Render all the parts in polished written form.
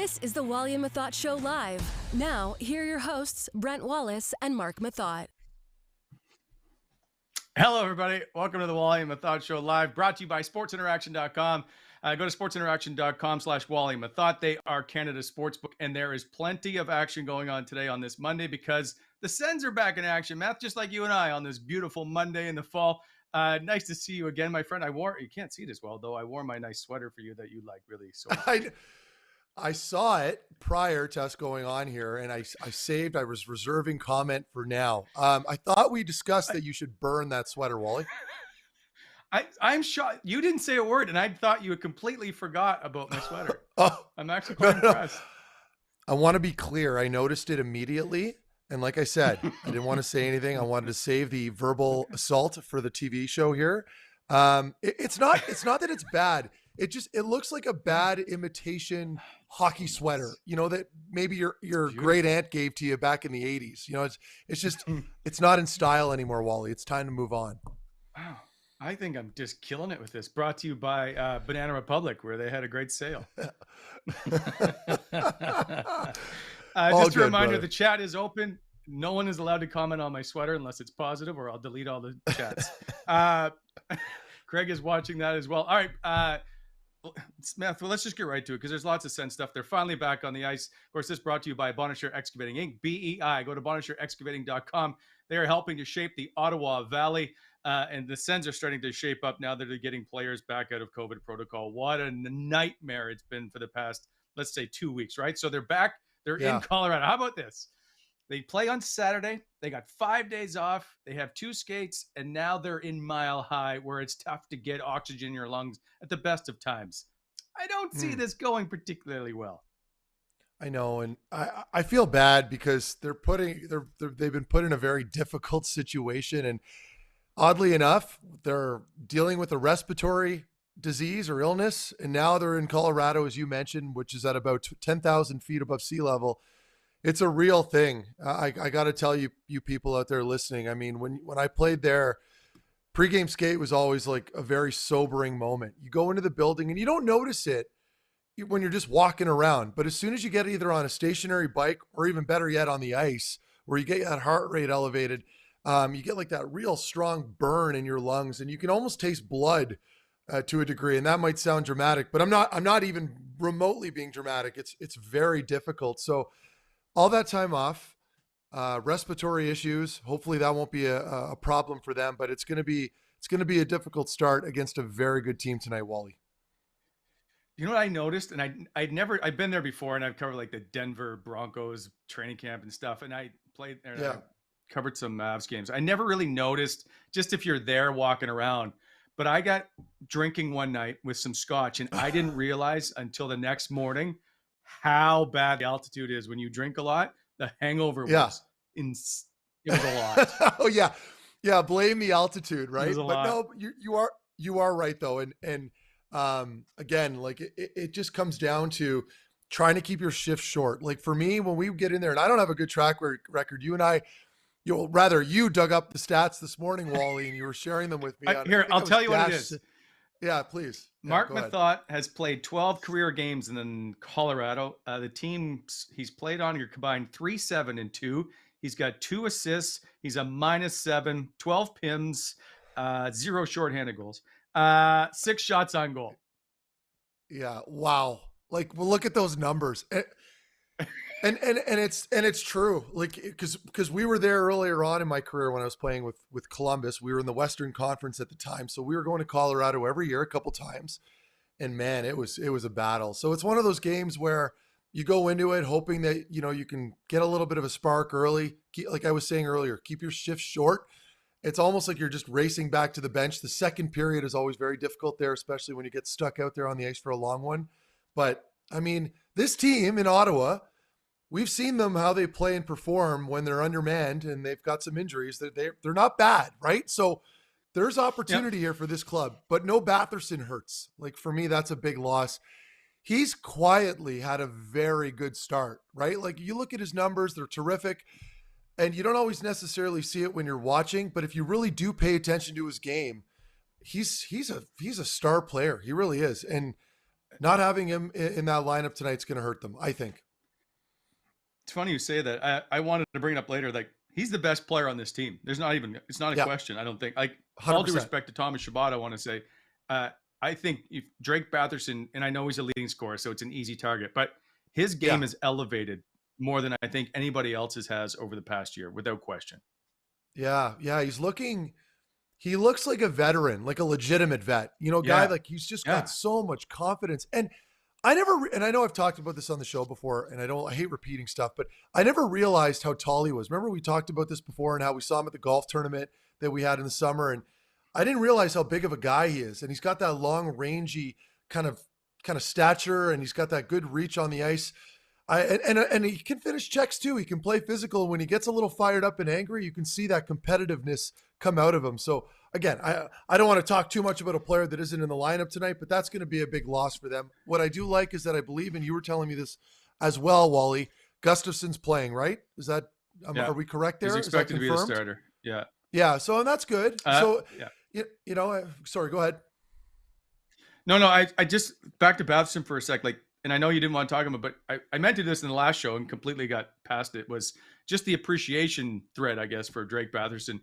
This is the Wally and Methot Show live. Now, here are your hosts, Brent Wallace and Mark Methot. Hello, everybody. Welcome to the Wally and Methot Show live, brought to you by sportsinteraction.com. Go to sportsinteraction.com/Wally and Methot. They are Canada's sportsbook, and there is plenty of action going on today on this Monday because the Sens are back in action, Matt, just like you and I on this beautiful Monday in the fall. Nice to see you again, my friend. You can't see it as well, though. I wore my nice sweater for you that you like really so much. I saw it prior to us going on here, and I was reserving comment for now. I thought we discussed that you should burn that sweater, Wally. I'm shocked. You didn't say a word, and I thought you had completely forgot about my sweater. I'm actually quite impressed. I want to be clear. I noticed it immediately. And like I said, I didn't want to say anything. I wanted to save the verbal assault for the TV show here. It's not that it's bad. It looks like a bad imitation hockey sweater, you know, that maybe your great aunt gave to you back in the 80s. You know, it's just, it's not in style anymore, Wally. It's time to move on. Wow. I think I'm just killing it with this. Brought to you by Banana Republic, where they had a great sale. Just a reminder, brother. The chat is open. No one is allowed to comment on my sweater unless it's positive, or I'll delete all the chats. Craig is watching that as well. All right, Smith, well, let's just get right to it because there's lots of Sens stuff. They're finally back on the ice. Of course, this is brought to you by Bonnechere Excavating Inc., BEI. Go to BonnechereExcavating.com. They are helping to shape the Ottawa Valley, and the Sens are starting to shape up now that they're getting players back out of COVID protocol. What a nightmare it's been for the past, let's say, 2 weeks, right? So they're back. They're in Colorado. How about this? They play on Saturday. They got 5 days off. They have 2 skates, and now they're in Mile High, where it's tough to get oxygen in your lungs at the best of times. I don't see this going particularly well. I know, and I feel bad because they've been put in a very difficult situation, and oddly enough, they're dealing with a respiratory disease or illness, and now they're in Colorado, as you mentioned, which is at about 10,000 feet above sea level. It's a real thing. I got to tell you people out there listening, I mean, when I played there, pregame skate was always like a very sobering moment. You go into the building and you don't notice it when you're just walking around, but as soon as you get either on a stationary bike or even better yet on the ice, where you get that heart rate elevated, you get like that real strong burn in your lungs, and you can almost taste blood to a degree. And that might sound dramatic, but I'm not even remotely being dramatic. It's very difficult. So all that time off, respiratory issues, hopefully that won't be a problem for them, but it's going to be a difficult start against a very good team tonight, Wally. You know what I noticed? And I've been there before, and I've covered like the Denver Broncos training camp and stuff. And I played there. Yeah. I covered some Mavs games. I never really noticed, just if you're there walking around, but I got drinking one night with some scotch, and I didn't realize until the next morning how bad the altitude is when you drink a lot. The hangover was it was a lot. Oh yeah, blame the altitude, right? But lot. No, you are right though, and again, like it just comes down to trying to keep your shift short. Like for me, when we get in there, and I don't have a good track record, you dug up the stats this morning, Wally, and you were sharing them with me. I'll tell you what it is. Yeah, please. Mark Methot has played 12 career games in Colorado. The teams he's played on are combined 3-7-2. He's got 2 assists. He's a -7, 12 PIMs, 0 shorthanded goals, 6 shots on goal. Yeah. Wow. Like, well, look at those numbers. And it's true. Like, because we were there earlier on in my career when I was playing with Columbus. We were in the Western Conference at the time, so we were going to Colorado every year a couple times. And man, it was a battle. So it's one of those games where you go into it hoping that you can get a little bit of a spark early. Like I was saying earlier, keep your shift short. It's almost like you're just racing back to the bench. The second period is always very difficult there, especially when you get stuck out there on the ice for a long one. But I mean, this team in Ottawa, we've seen them, how they play and perform when they're undermanned and they've got some injuries. They're not bad, right? So there's opportunity here for this club, but no Batherson hurts. Like for me, that's a big loss. He's quietly had a very good start, right? Like you look at his numbers, they're terrific. And you don't always necessarily see it when you're watching, but if you really do pay attention to his game, he's a star player. He really is. And not having him in that lineup tonight is going to hurt them, I think. It's funny you say that. I wanted to bring it up later. Like, he's the best player on this team. It's not a question. I don't think. Like, 100%. All due respect to Thomas Chabot, I want to say, I think if Drake Batherson, and I know he's a leading scorer, so it's an easy target, but his game is elevated more than I think anybody else's has over the past year, without question. Yeah. He looks like a veteran, like a legitimate vet, guy, like he's just got so much confidence. And I know I've talked about this on the show before, and I hate repeating stuff, but I never realized how tall he was. Remember we talked about this before and how we saw him at the golf tournament that we had in the summer. And I didn't realize how big of a guy he is. And he's got that long, rangy kind of stature, and he's got that good reach on the ice. And he can finish checks too. He can play physical. When he gets a little fired up and angry, you can see that competitiveness come out of him. So again, I don't want to talk too much about a player that isn't in the lineup tonight, but that's going to be a big loss for them. What I do like is that I believe, and you were telling me this as well, Wally, Gustafson's playing, right? Is that, are we correct there? He's expected to be the starter. Yeah. Yeah. So, and that's good. Sorry, go ahead. No, I just back to Batherson for a sec. Like, and I know you didn't want to talk about, but I meant to do this in the last show and completely got past it, was just the appreciation thread, I guess, for Drake Batherson.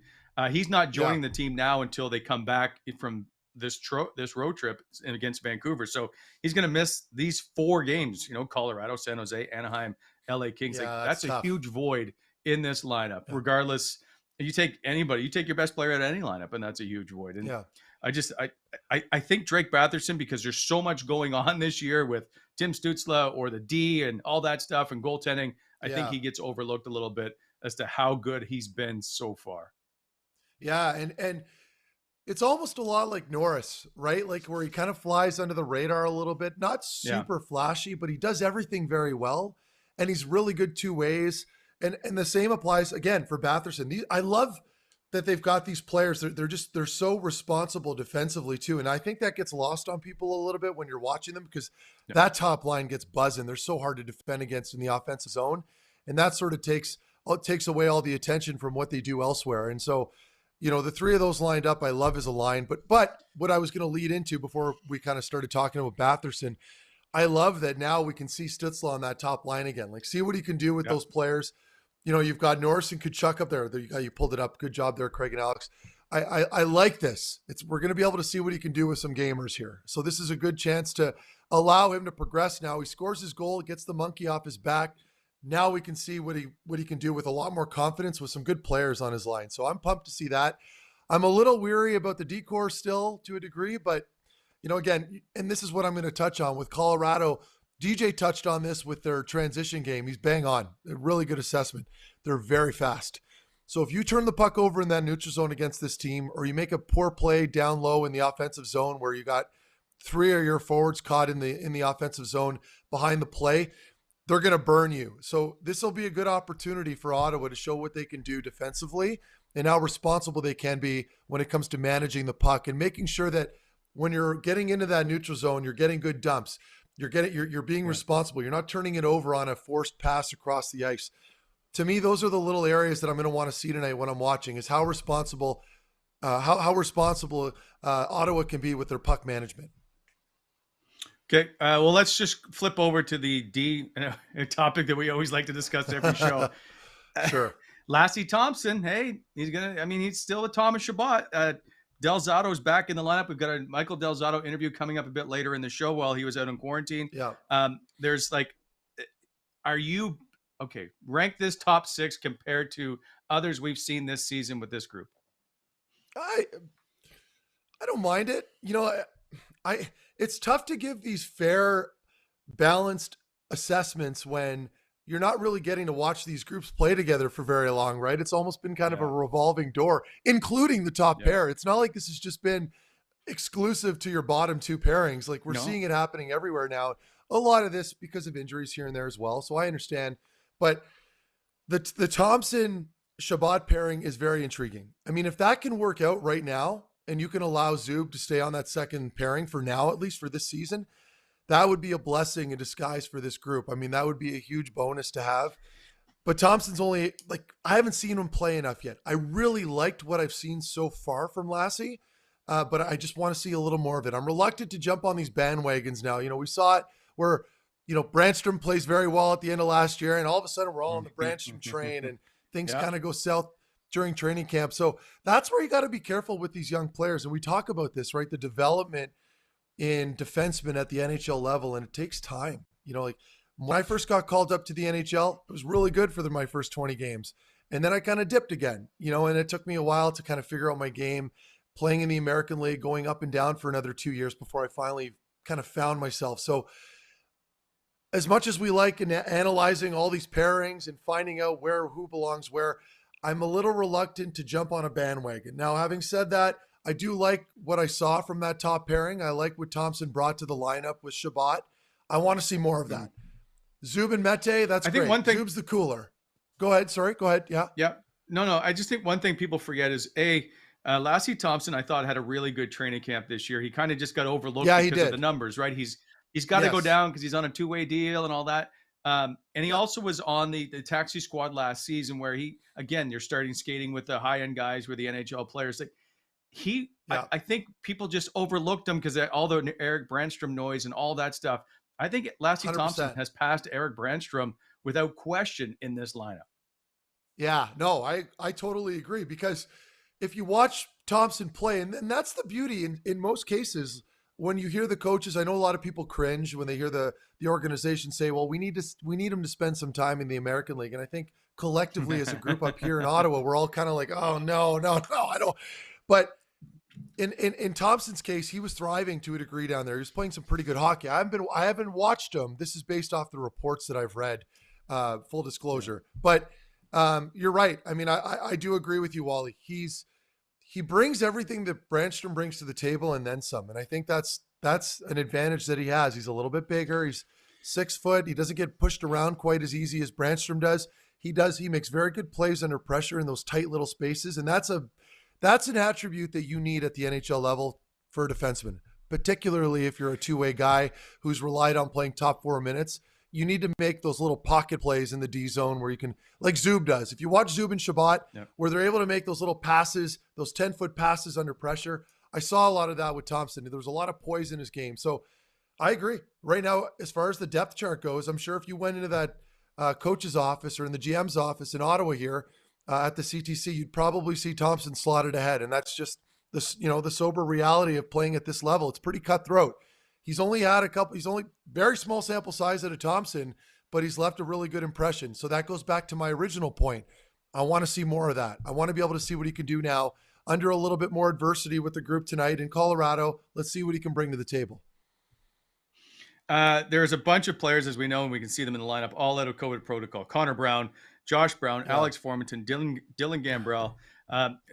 He's not joining the team now until they come back from this road trip against Vancouver. So he's going to miss these 4 games, Colorado, San Jose, Anaheim, LA Kings. Yeah, that's a huge void in this lineup. Yeah. Regardless, you take anybody, you take your best player out of any lineup, and that's a huge void. And I think Drake Batherson, because there's so much going on this year with Tim Stützle or the D and all that stuff and goaltending, I think he gets overlooked a little bit as to how good he's been so far. Yeah, and it's almost a lot like Norris, right? Like where he kind of flies under the radar a little bit, not super flashy, but he does everything very well, and he's really good 2 ways. And the same applies again for Batherson. I love that they've got these players. They're so responsible defensively too, and I think that gets lost on people a little bit when you're watching them, because that top line gets buzzing. They're so hard to defend against in the offensive zone, and that sort of takes away all the attention from what they do elsewhere. And so, the 3 of those lined up, I love as a line. But what I was going to lead into before we kind of started talking about Batherson, I love that now we can see Stützle on that top line again. Like, see what he can do with those players. You've got Norris and Tkachuk up there. You pulled it up. Good job there, Craig and Alex. I like this. We're going to be able to see what he can do with some gamers here. So this is a good chance to allow him to progress now. He scores his goal, gets the monkey off his back. Now we can see what he can do with a lot more confidence with some good players on his line. So I'm pumped to see that. I'm a little weary about the decor still to a degree, but again, and this is what I'm going to touch on with Colorado. DJ touched on this with their transition game. He's bang on. A really good assessment. They're very fast. So if you turn the puck over in that neutral zone against this team, or you make a poor play down low in the offensive zone where you got 3 of your forwards caught in the offensive zone behind the play, they're going to burn you. So this will be a good opportunity for Ottawa to show what they can do defensively and how responsible they can be when it comes to managing the puck and making sure that when you're getting into that neutral zone, you're getting good dumps. You're being responsible. You're not turning it over on a forced pass across the ice. To me, those are the little areas that I'm going to want to see tonight when I'm watching, is how responsible Ottawa can be with their puck management. Okay, well, let's just flip over to the D, a topic that we always like to discuss every show. Sure. Lassie Thompson, hey, he's still a Thomas Chabot. Del Zotto's back in the lineup. We've got a Michael Del Zotto interview coming up a bit later in the show while he was out in quarantine. Yeah. Rank this top 6 compared to others we've seen this season with this group. I don't mind it. It's tough to give these fair, balanced assessments when you're not really getting to watch these groups play together for very long, right? It's almost been kind of a revolving door, including the top pair. It's not like this has just been exclusive to your bottom 2 pairings. Like, we're seeing it happening everywhere now. A lot of this because of injuries here and there as well. So I understand. But the Thompson-Chabot pairing is very intriguing. I mean, if that can work out right now, and you can allow Zub to stay on that second pairing for now, at least for this season, that would be a blessing in disguise for this group. I mean, that would be a huge bonus to have. But Thompson's only, I haven't seen him play enough yet. I really liked what I've seen so far from Lassie. but I just want to see a little more of it. I'm reluctant to jump on these bandwagons now. We saw it where, Brandstrom plays very well at the end of last year, and all of a sudden we're all on the Brandstrom train, and things kind of go south during training camp. So that's where you got to be careful with these young players. And we talk about this, right? The development in defensemen at the NHL level, and it takes time. Like when I first got called up to the NHL, it was really good for my first 20 games. And then I kind of dipped again, and it took me a while to kind of figure out my game, playing in the American League, going up and down for another 2 years before I finally kind of found myself. So as much as we like analyzing all these pairings and finding out who belongs where, I'm a little reluctant to jump on a bandwagon. Now, having said that, I do like what I saw from that top pairing. I like what Thompson brought to the lineup with Shabbat. I want to see more of that. Zub and Mete, that's great. Zub's the cooler. Go ahead. Sorry. Go ahead. Yeah. Yeah. No. I just think one thing people forget is Lassie Thompson, I thought, had a really good training camp this year. He kind of just got overlooked because of the numbers, right? He's got to go down because he's on a 2-way deal and all that. And he also was on the taxi squad last season where you're starting skating with the high-end guys where the NHL players. I think people just overlooked him because all the Eric Brandstrom noise and all that stuff. I think Lassie 100%. Thompson has passed Eric Brandstrom without question in this lineup. Yeah, no, I totally agree, because if you watch Thompson play, and that's the beauty in most cases, when you hear the coaches, I know a lot of people cringe when they hear the organization say, well, we need him to spend some time in the American League. And I think collectively as a group up here in Ottawa, we're all kind of like, oh, no, I don't. But in Thompson's case, he was thriving to a degree down there. He was playing some pretty good hockey. I haven't watched him. This is based off the reports that I've read, full disclosure. But you're right. I mean, I do agree with you, Wally. He brings everything that Brandstrom brings to the table and then some. And I think that's an advantage that he has. He's a little bit bigger. He's 6 foot. He doesn't get pushed around quite as easy as Brandstrom does. He makes very good plays under pressure in those tight little spaces. And that's an attribute that you need at the NHL level for a defenseman, particularly if you're a 2-way guy who's relied on playing top 4 minutes. You need to make those little pocket plays in the D zone where you can, like Zub does. If you watch Zub and Shabbat, where they're able to make those little passes, those 10-foot passes under pressure, I saw a lot of that with Thompson. There was a lot of poise in his game. So I agree. Right now, as far as the depth chart goes, I'm sure if you went into that coach's office or in the GM's office in Ottawa here at the CTC, you'd probably see Thompson slotted ahead. And that's just the sober reality of playing at this level. It's pretty cutthroat. He's only very small sample size at a Thompson, but he's left a really good impression. So that goes back to my original point. I want to see more of that. I want to be able to see what he can do now under a little bit more adversity with the group tonight in Colorado. Let's see what he can bring to the table. There's a bunch of players, as we know, and we can see them in the lineup, all out of COVID protocol. Connor Brown, Josh Brown, Alex Formanton, Dylan Gambrell,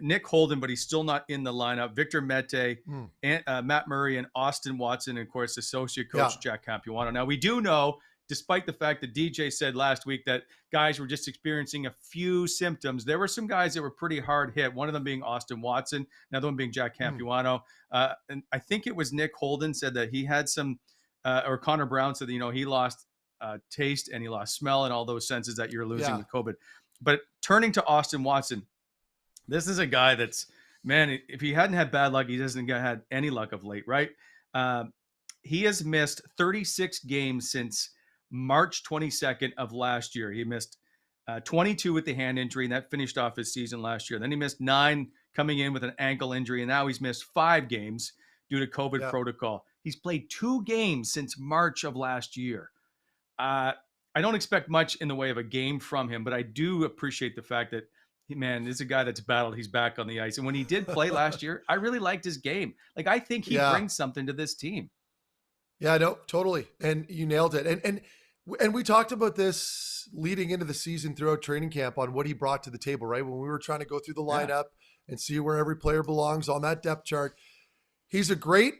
Nick Holden, but he's still not in the lineup. Victor Mete, and, Matt Murray, and Austin Watson, and of course, associate coach Jack Capuano. Now, we do know, despite the fact that DJ said last week that guys were just experiencing a few symptoms, there were some guys that were pretty hard hit, one of them being Austin Watson, another one being Jack Capuano. And I think it was Nick Holden said that he had some, or Connor Brown said that, he lost taste and he lost smell and all those senses that you're losing with COVID. But turning to Austin Watson, this is a guy that's, man, if he hadn't had bad luck, he hasn't had any luck of late, right? He has missed 36 games since March 22nd of last year. He missed 22 with the hand injury, and that finished off his season last year. Then he missed 9 coming in with an ankle injury, and now he's missed 5 games due to COVID protocol. He's played 2 games since March of last year. I don't expect much in the way of a game from him, but I do appreciate the fact that, man, this is a guy that's battled. He's back on the ice. And when he did play last year, I really liked his game. Like, I think he brings something to this team. Yeah, no, totally. And you nailed it. And we talked about this leading into the season throughout training camp on what he brought to the table, right? When we were trying to go through the lineup and see where every player belongs on that depth chart. He's a great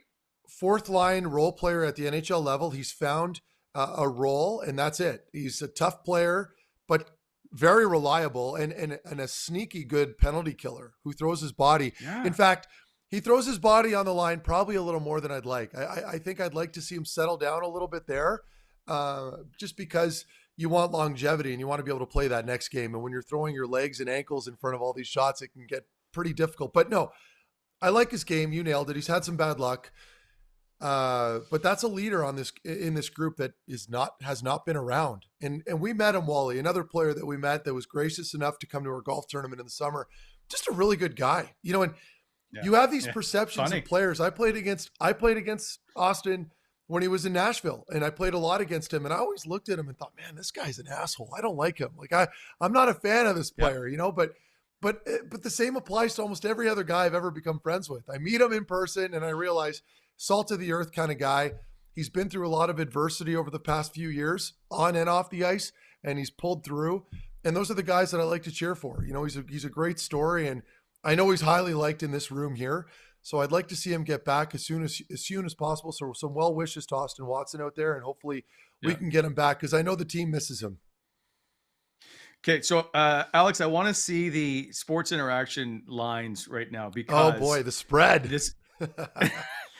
4th line role player at the NHL level. He's found a role, and that's it. He's a tough player, but very reliable and a sneaky good penalty killer who throws his body. Yeah. In fact, he throws his body on the line probably a little more than I'd like. I think I'd like to see him settle down a little bit there, just because you want longevity and you want to be able to play that next game. And when you're throwing your legs and ankles in front of all these shots, it can get pretty difficult. But no, I like his game. You nailed it. He's had some bad luck. But that's a leader in this group that has not been around. And we met him, Wally, another player that we met that was gracious enough to come to our golf tournament in the summer. Just a really good guy, and you have these perceptions of players. I played against Austin when he was in Nashville, and I played a lot against him. And I always looked at him and thought, man, this guy's an asshole. I don't like him. Like I'm not a fan of this player, but the same applies to almost every other guy I've ever become friends with. I meet him in person and I realize salt of the earth kind of guy. He's been through a lot of adversity over the past few years on and off the ice, and he's pulled through. And those are the guys that I like to cheer for. He's a great story, and I know he's highly liked in this room here. So I'd like to see him get back as soon as possible. So some well wishes to Austin Watson out there, and hopefully we can get him back because I know the team misses him. Okay, so Alex, I want to see the Sports Interaction lines right now because oh boy, the spread.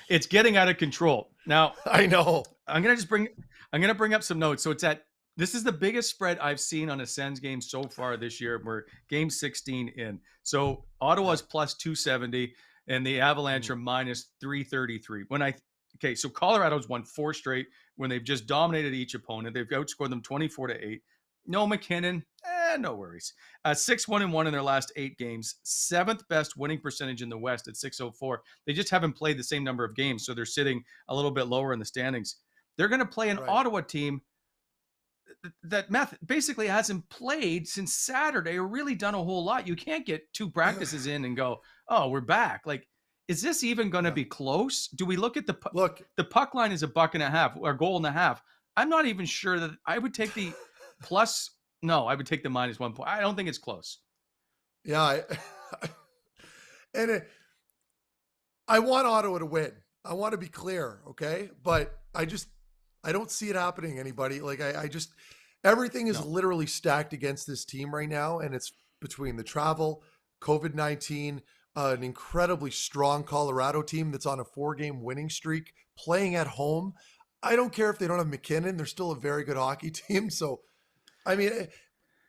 It's getting out of control. Now, I know. I'm going to bring up some notes. So this is the biggest spread I've seen on a Sens game so far this year. We're game 16 in. So Ottawa's plus 270 and the Avalanche are minus 333. So Colorado's won 4 straight when they've just dominated each opponent. They've outscored them 24-8. No McKinnon, no worries. 6-1-1 in their last 8 games. 7th best winning percentage in the West at .604. They just haven't played the same number of games, so they're sitting a little bit lower in the standings. They're going to play an Ottawa team that basically hasn't played since Saturday or really done a whole lot. You can't get 2 practices in and go, oh, we're back. Like, is this even going to be close? Do we look at the puck line is $1.50 or $1.50? I'm not even sure that I would take the plus. No, I would take the minus 1 point. I don't think it's close. Yeah. I want Ottawa to win. I want to be clear. Okay. But I don't see it happening, anybody. Like everything is literally stacked against this team right now. And it's between the travel, COVID-19, an incredibly strong Colorado team that's on a 4-game winning streak, playing at home. I don't care if they don't have McKinnon. They're still a very good hockey team. So, I mean,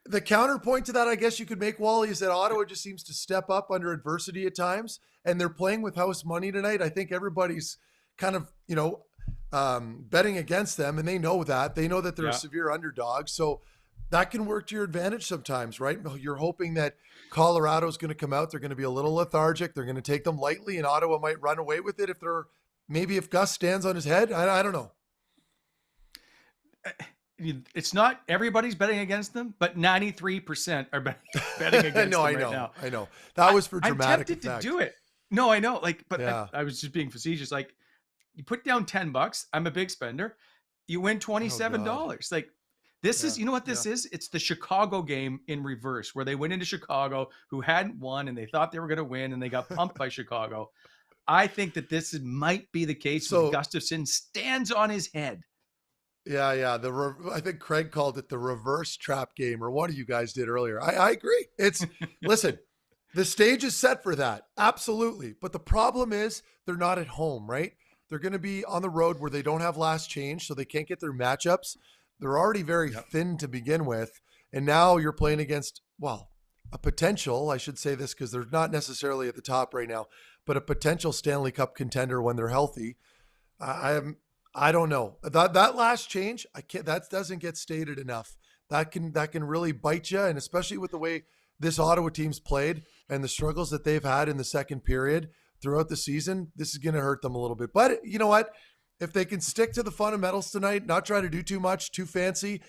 the counterpoint to that, I guess you could make, Wally, is that Ottawa just seems to step up under adversity at times, and they're playing with house money tonight. I think everybody's kind of, betting against them, and they know that. They know that they're a severe underdog. So that can work to your advantage sometimes, right? You're hoping that Colorado's going to come out. They're going to be a little lethargic. They're going to take them lightly, and Ottawa might run away with it if Gus stands on his head. I don't know. It's not everybody's betting against them, but 93% are betting against them right now. I know. That was for dramatic effect. I'm tempted to do it. No, I know. I was just being facetious. Like, you put down $10. I'm a big spender. You win $27. This is, you know what this is? It's the Chicago game in reverse, where they went into Chicago, who hadn't won, and they thought they were going to win, and they got pumped by Chicago. I think that this might be the case when Gustafsson stands on his head. Yeah. I think Craig called it the reverse trap game, or one of you guys did earlier. I agree. Listen, the stage is set for that. Absolutely. But the problem is they're not at home, right? They're going to be on the road where they don't have last change, so they can't get their matchups. They're already very thin to begin with. And now you're playing against, a potential, I should say this because they're not necessarily at the top right now, but a potential Stanley Cup contender when they're healthy. I don't know. That last change, that doesn't get stated enough. That can really bite you, and especially with the way this Ottawa team's played and the struggles that they've had in the second period throughout the season, this is going to hurt them a little bit. But you know what? If they can stick to the fundamentals tonight, not try to do too much, too fancy,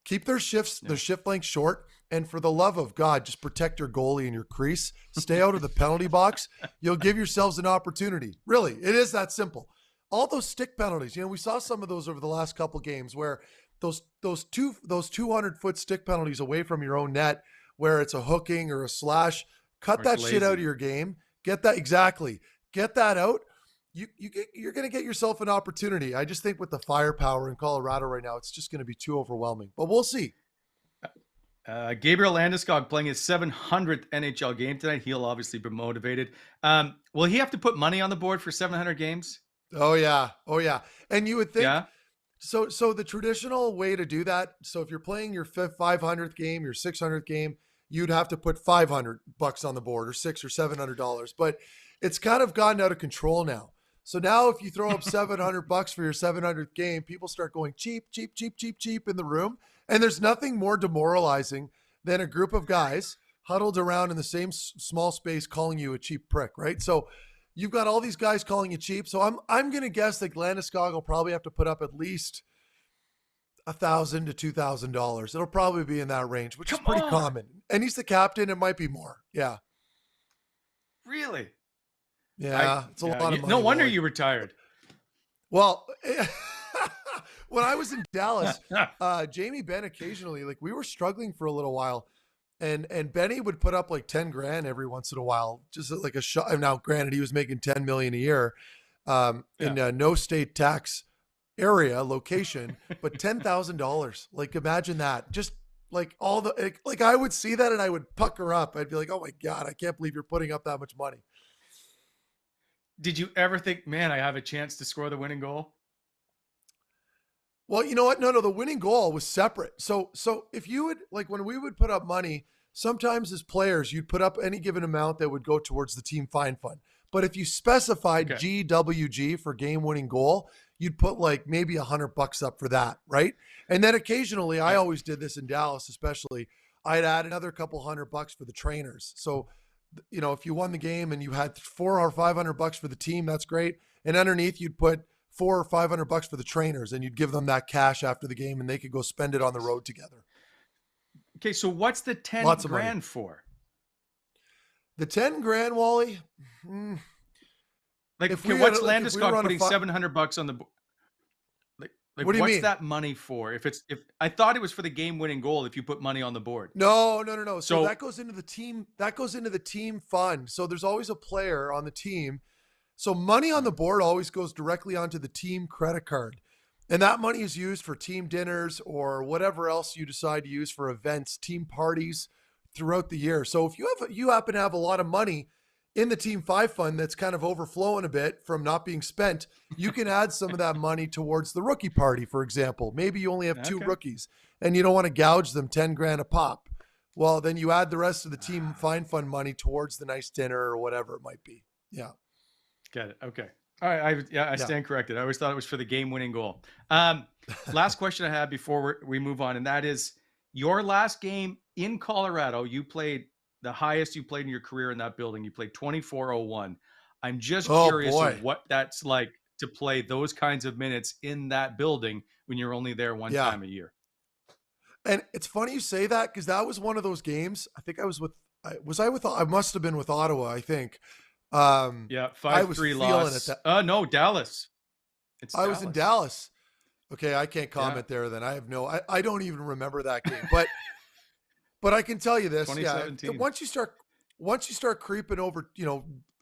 keep their shift length short, and for the love of God, just protect your goalie and your crease. Stay out of the penalty box. You'll give yourselves an opportunity. Really, it is that simple. All those stick penalties, we saw some of those over the last couple games where those 200-foot stick penalties away from your own net, where it's a hooking or a slash, cut that shit out of your game. Get that out. You're going to get yourself an opportunity. I just think with the firepower in Colorado right now, it's just going to be too overwhelming. But we'll see. Gabriel Landeskog playing his 700th NHL game tonight. He'll obviously be motivated. Will he have to put money on the board for 700 games? Oh yeah. And you would think, so the traditional way to do that. So if you're playing your 500th game, your 600th game, you'd have to put $500 on the board, or $600 or $700. But it's kind of gotten out of control now. So now if you throw up $700 for your 700th game, people start going cheap in the room. And there's nothing more demoralizing than a group of guys huddled around in the same small space calling you a cheap prick, right? So you've got all these guys calling you cheap. So I'm going to guess that Landeskog will probably have to put up at least $1,000 to $2,000. It'll probably be in that range, which is pretty common. And he's the captain. It might be more. Yeah. Really? Yeah, it's a lot of money. No wonder you retired. Well, when I was in Dallas, Jamie Benn occasionally, like we were struggling for a little while, and Benny would put up like 10 grand every once in a while, just like a shot. Now, granted, he was making 10 million a year in a no state tax area location, but $10,000. Like imagine that. Just like all the like I would see that and I would pucker up. I'd be like, oh my God, I can't believe you're putting up that much money. Did you ever think, man, I have a chance to score the winning goal? Well, you know what? No, the winning goal was separate. So if you would, like when we would put up money, sometimes as players, you'd put up any given amount that would go towards the team fine fund. But if you specified GWG for game winning goal, you'd put like maybe $100 up for that, right? And then occasionally, I always did this in Dallas, especially, I'd add another couple $100 for the trainers. So, you know, if you won the game and you had $400 or $500 for the team, that's great. And underneath, you'd put $400 or $500 for the trainers, and you'd give them that cash after the game, and they could go spend it on the road together. Okay, so what's the 10 grand for? The 10 grand, Wally. Like, what's Landeskog putting $700 on the board? Like what do you what's mean? that money for? If I thought it was for the game-winning goal, if you put money on the board. No. So that goes into the team. That goes into the team fund. So there's always a player on the team. So money on the board always goes directly onto the team credit card, and that money is used for team dinners or whatever else you decide to use for events, team parties throughout the year. So if you happen to have a lot of money in the Team 5 fund that's kind of overflowing a bit from not being spent, you can add some of that money towards the rookie party, for example. Maybe you only have two rookies and you don't want to gouge them 10 grand a pop. Well, then you add the rest of the Team Fine Fund money towards the nice dinner or whatever it might be. Yeah. Got it. Okay. All right. I stand corrected. I always thought it was for the game-winning goal. Last question I have before we move on, and that is your last game in Colorado. You played the highest you played in your career in that building. You played 24:01. I'm just curious of what that's like to play those kinds of minutes in that building when you're only there one time a year. And it's funny you say that because that was one of those games. I think I must have been with Ottawa, I think. 5-3 loss. No, Dallas. I was in Dallas. Okay, I can't comment there then. I don't even remember that game. But I can tell you this, once you start creeping over,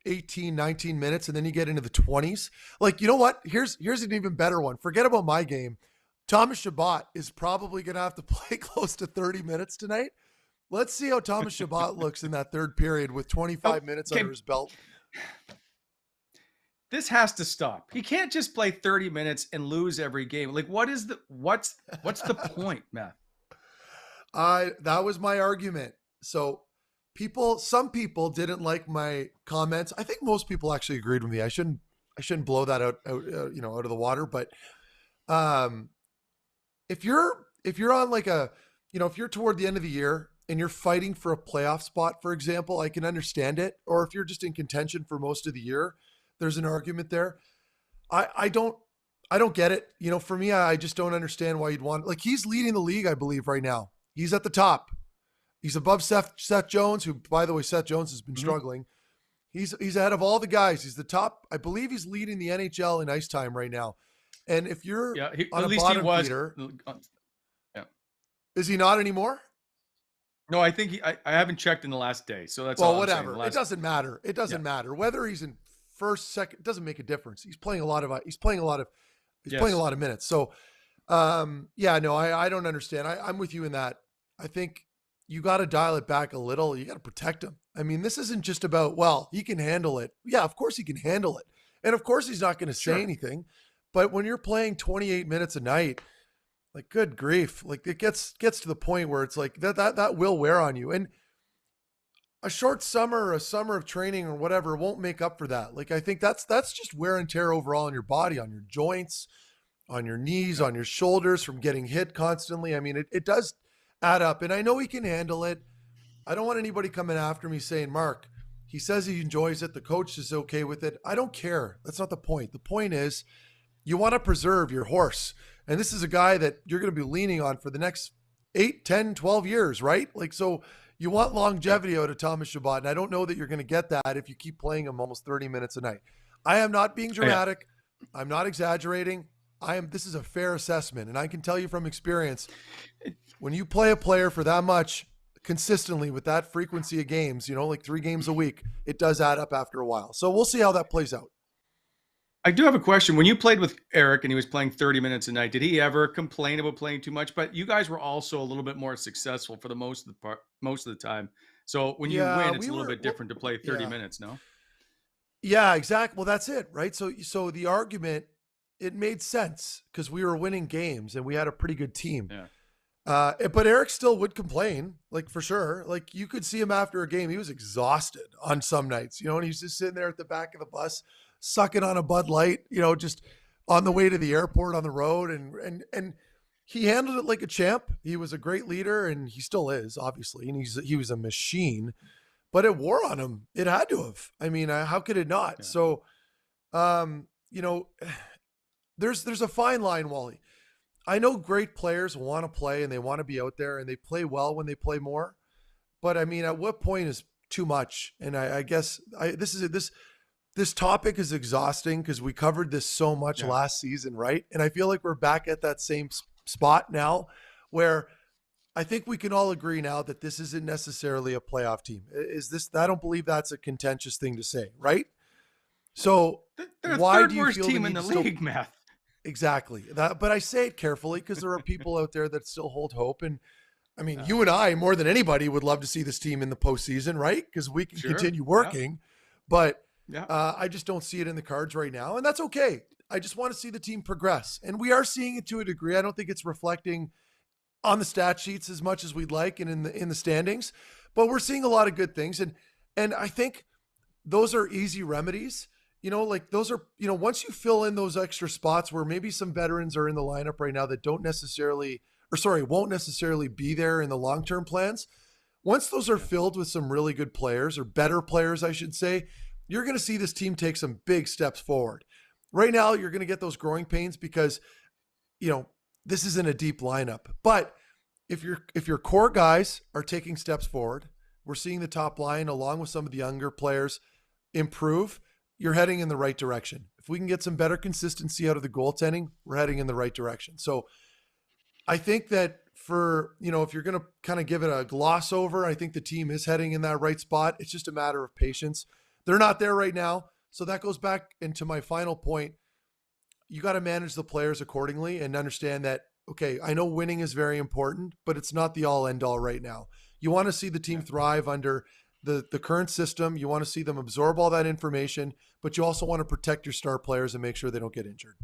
18, 19 minutes, and then you get into the 20s, like, you know what? Here's an even better one. Forget about my game. Thomas Chabot is probably going to have to play close to 30 minutes tonight. Let's see how Thomas Chabot looks in that third period with 25 minutes under his belt. This has to stop. He can't just play 30 minutes and lose every game. Like, what's the point, Matt? That was my argument. So some people didn't like my comments. I think most people actually agreed with me. I shouldn't blow that out of the water. But if you're on like if you're toward the end of the year and you're fighting for a playoff spot, for example, I can understand it. Or if you're just in contention for most of the year, there's an argument there. I don't get it. For me, I just don't understand why you'd want, like, he's leading the league, I believe, right now. He's at the top. He's above Seth Jones, who, by the way, Seth Jones has been struggling. He's ahead of all the guys. He's the top. I believe he's leading the NHL in ice time right now. And if you're on a bottom feeder, is he not anymore? No, I think I haven't checked in the last day. So that's whatever. It doesn't matter. It doesn't matter whether he's in first, second. It doesn't make a difference. He's playing a lot of minutes. So, I don't understand. I'm with you in that. I think you got to dial it back a little. You got to protect him. I mean, this isn't just about, he can handle it. Yeah, of course he can handle it. And of course he's not going to say anything. But when you're playing 28 minutes a night, like, good grief, like, it gets to the point where it's like that will wear on you. And a short summer or a summer of training or whatever won't make up for that. Like, I think that's just wear and tear overall on your body, on your joints, on your knees, on your shoulders from getting hit constantly. I mean, it does add up, and I know he can handle it. I don't want anybody coming after me saying, Mark, he says he enjoys it. The coach is okay with it. I don't care. That's not the point. The point is you want to preserve your horse. And this is a guy that you're going to be leaning on for the next 8, 10, 12 years, right? Like, so you want longevity out of Thomas Chabot. And I don't know that you're going to get that if you keep playing him almost 30 minutes a night. I am not being dramatic. I'm not exaggerating. This is a fair assessment. And I can tell you from experience, when you play a player for that much consistently with that frequency of games, like 3 games a week, it does add up after a while. So we'll see how that plays out. I do have a question. When you played with Eric and he was playing 30 minutes a night, did he ever complain about playing too much? But you guys were also a little bit more successful for the most of the time. So when you win, it's a little bit different to play 30 minutes, no? Yeah, exactly. Well, that's it, right? So the argument, it made sense because we were winning games and we had a pretty good team. Yeah. But Eric still would complain, like, for sure. Like, you could see him after a game. He was exhausted on some nights, and he's just sitting there at the back of the bus, sucking on a Bud Light, just on the way to the airport on the road. And he handled it like a champ. He was a great leader, and he still is, obviously. And he was a machine, but it wore on him. It had to have. I mean, how could it not? Yeah. So, there's a fine line, Wally. I know great players want to play and they want to be out there and they play well when they play more. But I mean, at what point is too much? And I guess this topic is exhausting because we covered this so much last season, right? And I feel like we're back at that same spot now where I think we can all agree now that this isn't necessarily a playoff team. I don't believe that's a contentious thing to say, right? So why do you feel team in the league, Matt? Exactly. But I say it carefully because there are people out there that still hold hope. And I mean, you and I, more than anybody, would love to see this team in the postseason, right? Because we can continue working. But I just don't see it in the cards right now. And that's okay. I just want to see the team progress. And we are seeing it to a degree. I don't think it's reflecting on the stat sheets as much as we'd like and in the standings. But we're seeing a lot of good things. And I think those are easy remedies. Like those are, once you fill in those extra spots where maybe some veterans are in the lineup right now that won't necessarily be there in the long-term plans. Once those are filled with some really good players or better players, I should say, you're going to see this team take some big steps forward. Right now, you're going to get those growing pains because, this isn't a deep lineup. But if your core guys are taking steps forward, we're seeing the top line along with some of the younger players improve. You're heading in the right direction. If we can get some better consistency out of the goaltending, we're heading in the right direction. So I think that if you're going to kind of give it a gloss over, I think the team is heading in that right spot. It's just a matter of patience. They're not there right now. So that goes back into my final point. You got to manage the players accordingly and understand that, okay, I know winning is very important, but it's not the all end all right now. You want to see the team thrive under the current system. You want to see them absorb all that information, but you also want to protect your star players and make sure they don't get injured.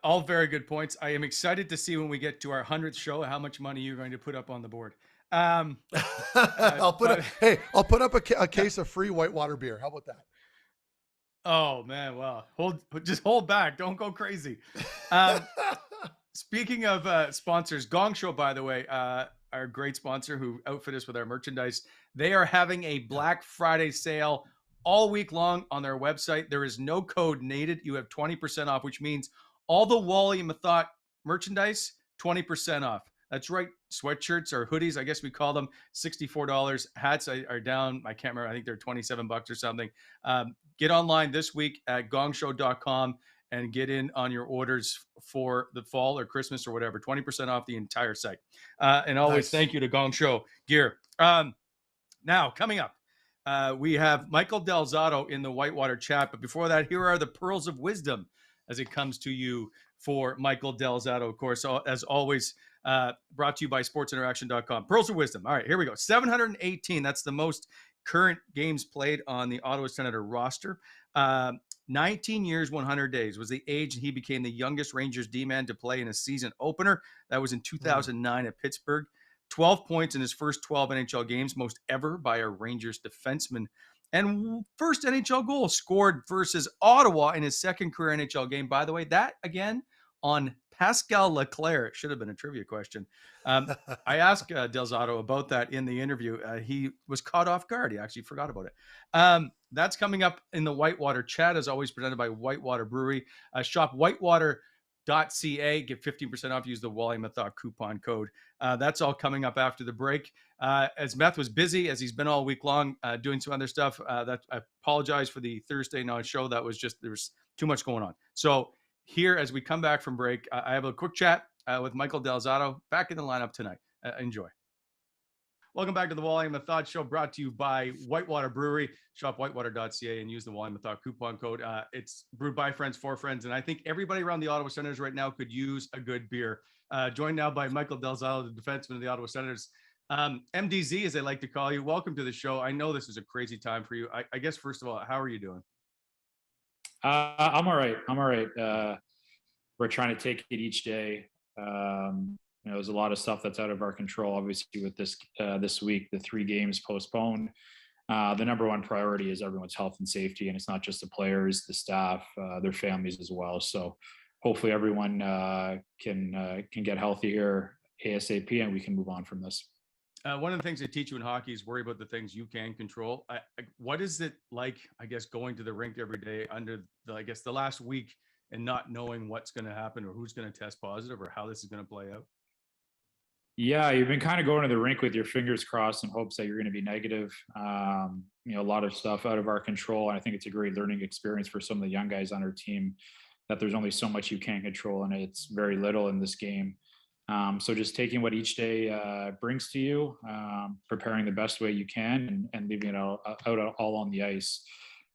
All very good points. I am excited to see when we get to our 100th show how much money you're going to put up on the board. I'll put up a case of free Whitewater beer. How about that? Oh man, well, hold back. Don't go crazy. Speaking of sponsors, Gong Show, by the way, our great sponsor who outfit us with our merchandise, they are having a Black Friday sale all week long on their website. There is no code needed. You have 20% off, which means all the Wally and Methot merchandise, 20% off. That's right. Sweatshirts or hoodies, I guess we call them, $64. Hats are down. I can't remember. I think they're $27 or something. Get online this week at gongshow.com and get in on your orders for the fall or Christmas or whatever. 20% off the entire site. And always thank you to Gong Show Gear. Now, coming up, we have Michael Del Zotto in the Whitewater chat. But before that, here are the pearls of wisdom as it comes to you for Michael Del Zotto, of course, as always, brought to you by sportsinteraction.com. Pearls of wisdom. All right, here we go. 718. That's the most current games played on the Ottawa Senator roster. 19 years, 100 days was the age he became the youngest Rangers D-man to play in a season opener. That was in 2009 at Pittsburgh. 12 points in his first 12 NHL games, most ever by a Rangers defenseman. And first NHL goal scored versus Ottawa in his second career NHL game. By the way, that again on Pascal Leclerc. It should have been a trivia question. I asked Del Zotto about that in the interview. He was caught off guard. He actually forgot about it. That's coming up in the Whitewater chat, as always, presented by Whitewater Brewery. Shop whitewater.ca. Get 15% off. Use the Wally and Methot coupon code. That's all coming up after the break. As Meth was busy, as he's been all week long, doing some other stuff. I apologize for the Thursday night show. That was just, there was too much going on. So here, as we come back from break, I have a quick chat with Michael Del Zotto back in the lineup tonight. Enjoy. Welcome back to the Wally and Methot Show, brought to you by Whitewater Brewery. Shop whitewater.ca and use the Wally and Methot coupon code. It's brewed by friends for friends, and I think everybody around the Ottawa Senators right now could use a good beer. Joined now by Michael Del Zotto, the defenseman of the Ottawa Senators. MDZ, as they like to call you. Welcome to the show. I know this is a crazy time for you. I guess, first of all, how are you doing? I'm all right. We're trying to take it each day. There's a lot of stuff that's out of our control. Obviously, with this week, the 3 games postponed. The number one priority is everyone's health and safety, and it's not just the players, the staff, their families as well. So hopefully, everyone can get healthy here ASAP, and we can move on from this. One of the things they teach you in hockey is worry about the things you can control. What is it like, I guess, going to the rink every day under the last week and not knowing what's going to happen or who's going to test positive or how this is going to play out? Yeah, you've been kind of going to the rink with your fingers crossed in hopes that you're going to be negative. A lot of stuff out of our control. And I think it's a great learning experience for some of the young guys on our team, that there's only so much you can control, and it's very little in this game. So just taking what each day brings to you, preparing the best way you can, and leaving it out all on the ice.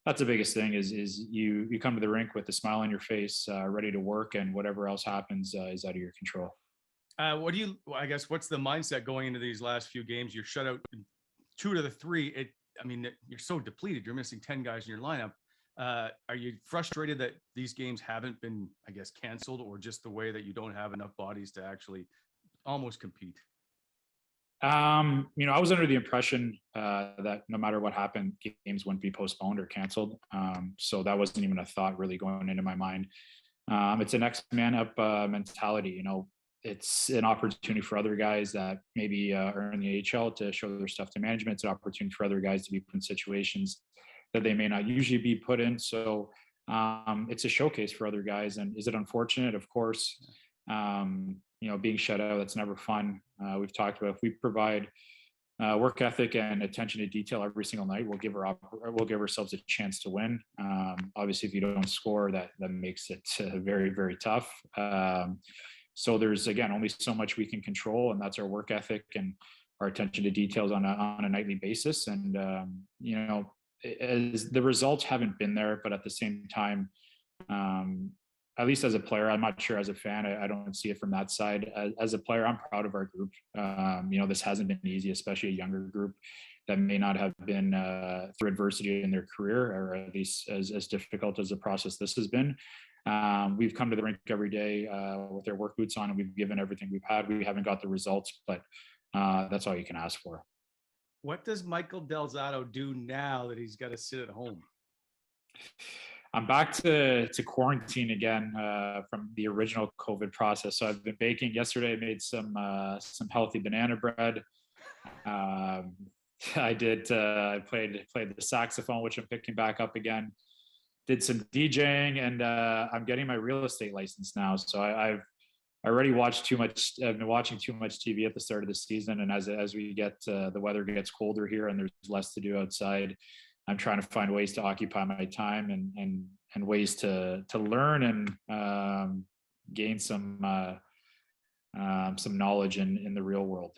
That's the biggest thing is you come to the rink with a smile on your face, ready to work, and whatever else happens is out of your control. What's the mindset going into these last few games? You're shut out 2 to the 3. You're so depleted. You're missing 10 guys in your lineup. Are you frustrated that these games haven't been, canceled, or just the way that you don't have enough bodies to actually almost compete? I was under the impression that no matter what happened, games wouldn't be postponed or canceled. So that wasn't even a thought really going into my mind. It's a next man up mentality. It's an opportunity for other guys that maybe are in the AHL to show their stuff to management. It's an opportunity for other guys to be put in situations that they may not usually be put in. So it's a showcase for other guys. And is it unfortunate? Of course. Being shut out, that's never fun. We've talked about, if we provide work ethic and attention to detail every single night, we'll give ourselves a chance to win. Obviously, if you don't score, that makes it very, very tough. So there's, again, only so much we can control, and that's our work ethic and our attention to details on a nightly basis. And as the results haven't been there, but at the same time, at least as a player, I'm not sure as a fan, I don't see it from that side. As a player, I'm proud of our group. This hasn't been easy, especially a younger group that may not have been through adversity in their career, or at least as difficult as the process this has been. We've come to the rink every day with our work boots on, and we've given everything we've had. We haven't got the results, but that's all you can ask for. What does Michael Del Zotto do now that he's got to sit at home? I'm back to quarantine again from the original COVID process. So I've been baking. Yesterday, I made some healthy banana bread. I played the saxophone, which I'm picking back up again. Did some DJing, and I'm getting my real estate license now. So I've already watched too much. I've been watching too much TV at the start of the season, and as we get the weather gets colder here and there's less to do outside, I'm trying to find ways to occupy my time and ways to learn and gain some knowledge in the real world.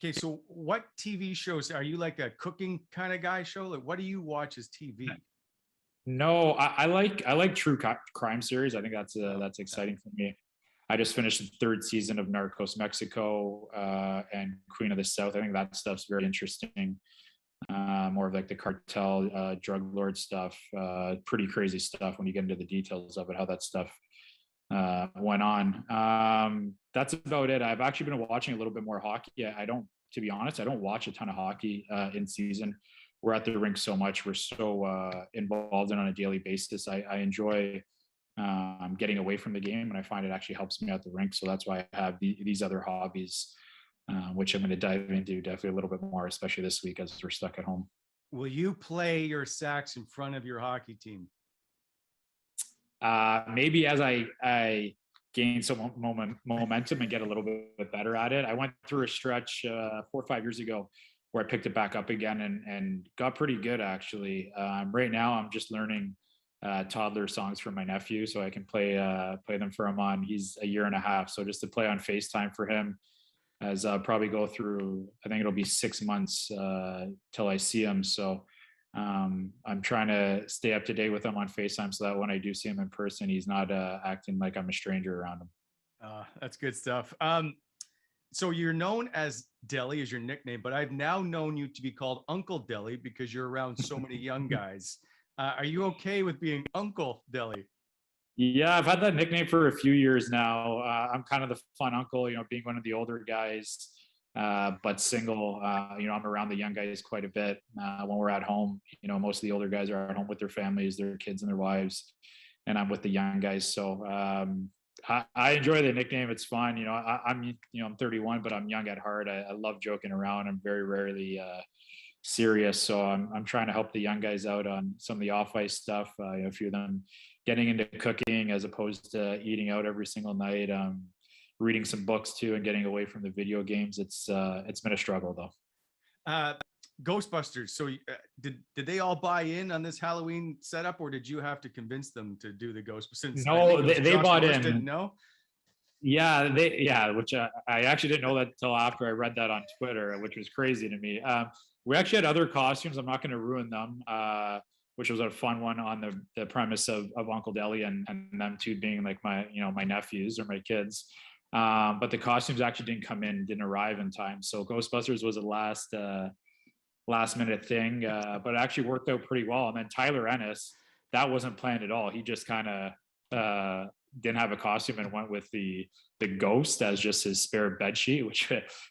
Okay, so what TV shows are you, like a cooking kind of guy show? Like, what do you watch as TV? No, I like true crime series. I think that's exciting for me. I just finished the 3rd season of Narcos Mexico and Queen of the South. I think that stuff's very interesting. More of like the cartel, drug lord stuff, pretty crazy stuff when you get into the details of it, how that stuff went on. That's about it. I've actually been watching a little bit more hockey. To be honest, I don't watch a ton of hockey in season. We're at the rink so much. We're so involved in on a daily basis. I enjoy getting away from the game, and I find it actually helps me at the rink. So that's why I have these other hobbies, which I'm going to dive into definitely a little bit more, especially this week as we're stuck at home. Will you play your sax in front of your hockey team? Maybe as I gain some momentum and get a little bit better at it. I went through a stretch 4 or 5 years ago where I picked it back up again and got pretty good, actually. Right now I'm just learning toddler songs for my nephew so I can play them for him on. He's a 1.5 years, so just to play on FaceTime for him as I'll probably go through, I think it'll be 6 months till I see him. So I'm trying to stay up to date with him on FaceTime so that when I do see him in person, he's not acting like I'm a stranger around him. That's good stuff. So you're known as Deli as your nickname, but I've now known you to be called Uncle Deli because you're around so many young guys. Are you okay with being Uncle Deli? Yeah, I've had that nickname for a few years now. I'm kind of the fun uncle, being one of the older guys, but single. I'm around the young guys quite a bit when we're at home. Most of the older guys are at home with their families, their kids and their wives, and I'm with the young guys. So I enjoy the nickname. It's fun. I'm 31, but I'm young at heart. I love joking around. I'm very rarely serious. So I'm trying to help the young guys out on some of the off-ice stuff. A few of them getting into cooking as opposed to eating out every single night. Reading some books too and getting away from the video games. It's been a struggle though. Ghostbusters. So did they all buy in on this Halloween setup, or did you have to convince them to do the Ghostbusters? No, they bought in. Didn't know. Yeah, which I actually didn't know that until after I read that on Twitter, which was crazy to me. We actually had other costumes. I'm not going to ruin them, which was a fun one on the premise of Uncle Deli and them two being like my nephews or my kids. But the costumes actually didn't arrive in time. So Ghostbusters was a last minute thing, but it actually worked out pretty well. And then Tyler Ennis, that wasn't planned at all. He just kind of didn't have a costume and went with the ghost as just his spare bed sheet,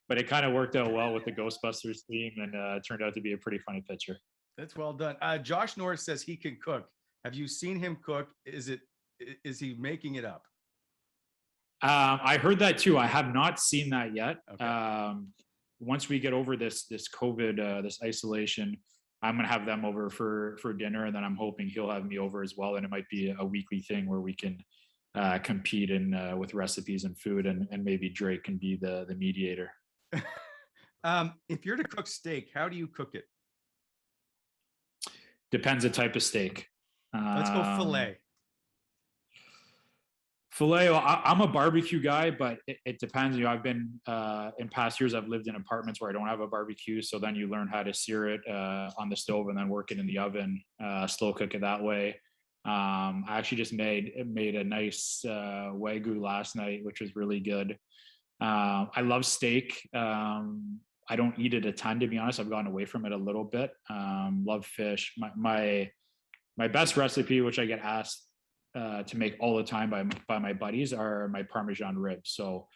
but it kind of worked out well with the Ghostbusters theme and turned out to be a pretty funny picture. That's well done. Josh Norris says he can cook. Have you seen him cook? Is he making it up? I heard that too. I have not seen that yet. Okay. Once we get over this COVID, this isolation, I'm going to have them over for dinner, and then I'm hoping he'll have me over as well. And it might be a weekly thing where we can compete with recipes and food, and maybe Drake can be the mediator. If you're to cook steak, how do you cook it? Depends the type of steak. Let's go filet. Filet, I'm a barbecue guy, but it depends. I've been in past years, I've lived in apartments where I don't have a barbecue. So then you learn how to sear it on the stove and then work it in the oven, slow cook it that way. I actually just made a nice Wagyu last night, which was really good. I love steak. I don't eat it a ton, to be honest. I've gone away from it a little bit. Love fish. My best recipe, which I get asked to make all the time by my buddies, are my Parmesan ribs. So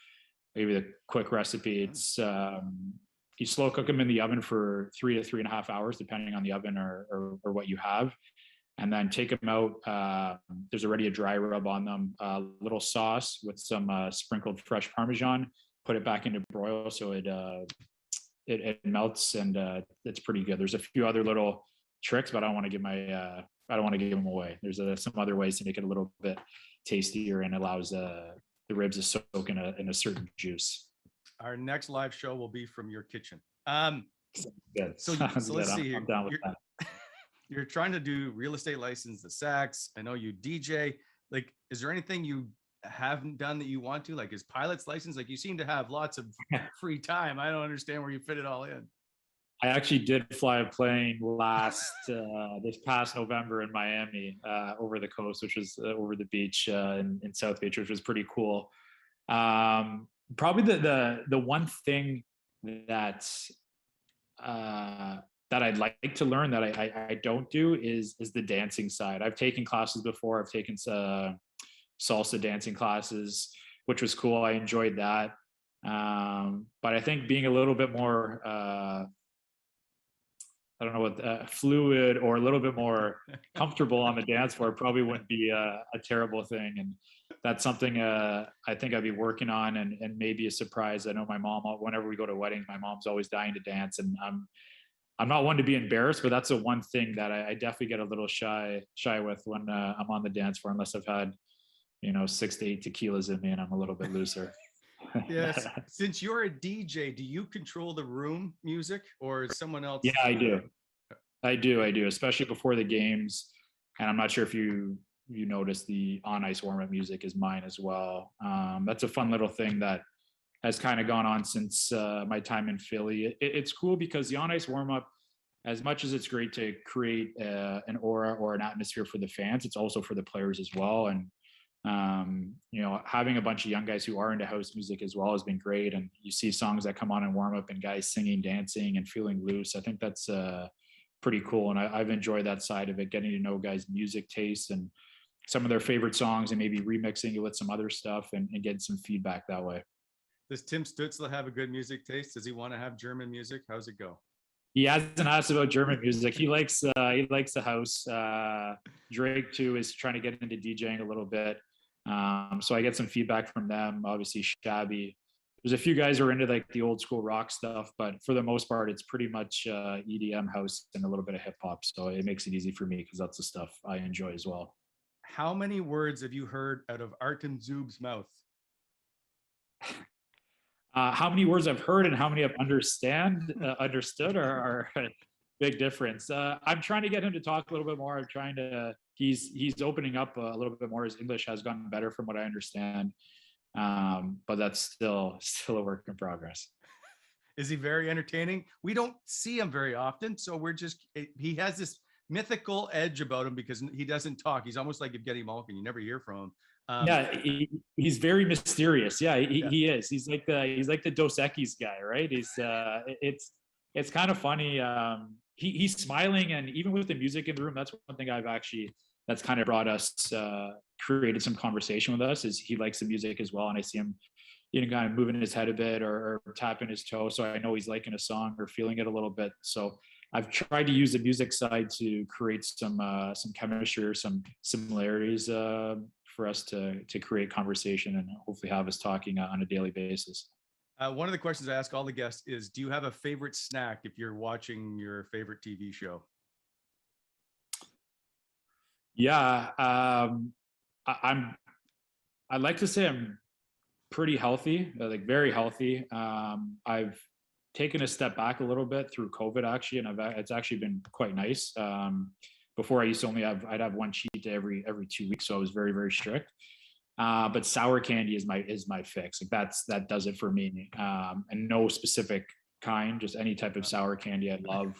maybe the quick recipe, it's you slow cook them in the oven for 3 to 3.5 hours, depending on the oven or what you have. And then take them out. There's already a dry rub on them, a little sauce with some sprinkled fresh Parmesan, put it back into broil so it melts, and it's pretty good. There's a few other little tricks, but I don't want to give them away. There's some other ways to make it a little bit tastier and allows the ribs to soak in a certain juice. Our next live show will be from your kitchen. Good. So let's see here. I'm down with that. You're trying to do real estate license, the sax. I know you DJ. Like, is there anything you haven't done that you want to? Like, is pilot's license? Like, you seem to have lots of free time. I don't understand where you fit it all in. I actually did fly a plane this past November in Miami over the coast, which was over the beach in South Beach, which was pretty cool. Probably the one thing that I'd like to learn that I don't do is the dancing side. I've taken classes before. I've taken salsa dancing classes, which was cool. I enjoyed that. But I think being a little bit more, I don't know what, fluid or a little bit more comfortable on the dance floor probably wouldn't be a terrible thing. And that's something I think I'd be working on, and maybe a surprise. I know my mom, whenever we go to weddings, my mom's always dying to dance, and I'm not one to be embarrassed, but that's the one thing that I definitely get a little shy with when I'm on the dance floor, unless I've had, 6 to 8 tequilas in me and I'm a little bit looser. Yes. Since you're a DJ, do you control the room music, or is someone else? Yeah, I do. Especially before the games. And I'm not sure if you noticed the on ice warm-up music is mine as well. That's a fun little thing that has kind of gone on since my time in Philly. It's cool because the on ice warm-up, as much as it's great to create an aura or an atmosphere for the fans, it's also for the players as well. And having a bunch of young guys who are into house music as well has been great. And you see songs that come on in warm up and guys singing, dancing, and feeling loose. I think that's pretty cool. And I've enjoyed that side of it, getting to know guys' music tastes and some of their favorite songs, and maybe remixing it with some other stuff and getting some feedback that way. Does Tim Stützle have a good music taste? Does he want to have German music? How's it go? He hasn't asked about German music. He likes the house. Drake too is trying to get into DJing a little bit. So I get some feedback from them. Obviously, Shabby. There's a few guys who are into like the old school rock stuff, but for the most part, it's pretty much EDM, house, and a little bit of hip hop. So it makes it easy for me because that's the stuff I enjoy as well. How many words have you heard out of Artem Zub's mouth? How many words I've heard and how many I've understood are a big difference. I'm trying to get him to talk a little bit more. I'm trying to. He's opening up a little bit more. His English has gotten better from what I understand, but that's still a work in progress. Is he very entertaining? We don't see him very often, so he has this mythical edge about him because he doesn't talk. He's almost like Evgeny Malkin. You never hear from him. Yeah, he's very mysterious. Yeah, he is. He's like the Dos Equis guy, right? It's kind of funny. He's smiling, and even with the music in the room, that's one thing that's kind of brought us, created some conversation with us, is he likes the music as well. And I see him, kind of moving his head a bit or tapping his toe. So I know he's liking a song or feeling it a little bit. So I've tried to use the music side to create some chemistry or some similarities for us to create conversation and hopefully have us talking on a daily basis. One of the questions I ask all the guests is, do you have a favorite snack if you're watching your favorite TV show? Yeah, I'd like to say I'm pretty healthy, like very healthy. I've taken a step back a little bit through COVID actually, and it's actually been quite nice. Before I used to I'd have one cheat day every 2 weeks, so I was very, very strict. But sour candy is my fix. Like that does it for me. And no specific kind, just any type of sour candy I love.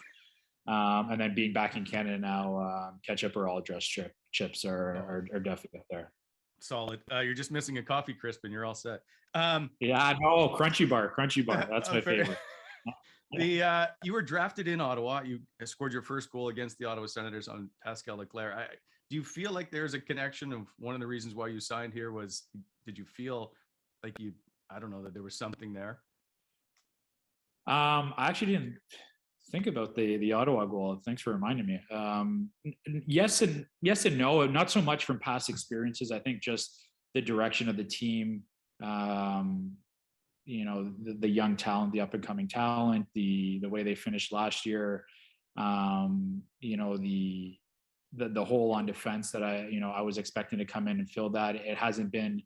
And then being back in Canada now, ketchup or all dressed chips are definitely up there. Solid. You're just missing a coffee crisp and you're all set. Yeah, no, Crunchy Bar. That's my favorite. You were drafted in Ottawa. You scored your first goal against the Ottawa Senators on Pascal Leclerc. Do you feel like there's a connection of one of the reasons why you signed here was, did you feel like that there was something there? I actually didn't think about the Ottawa goal. Thanks for reminding me. Yes and no, not so much from past experiences. I think just the direction of the team, the young talent, the up and coming talent, the way they finished last year, the hole on defense that I was expecting to come in and fill that. It hasn't been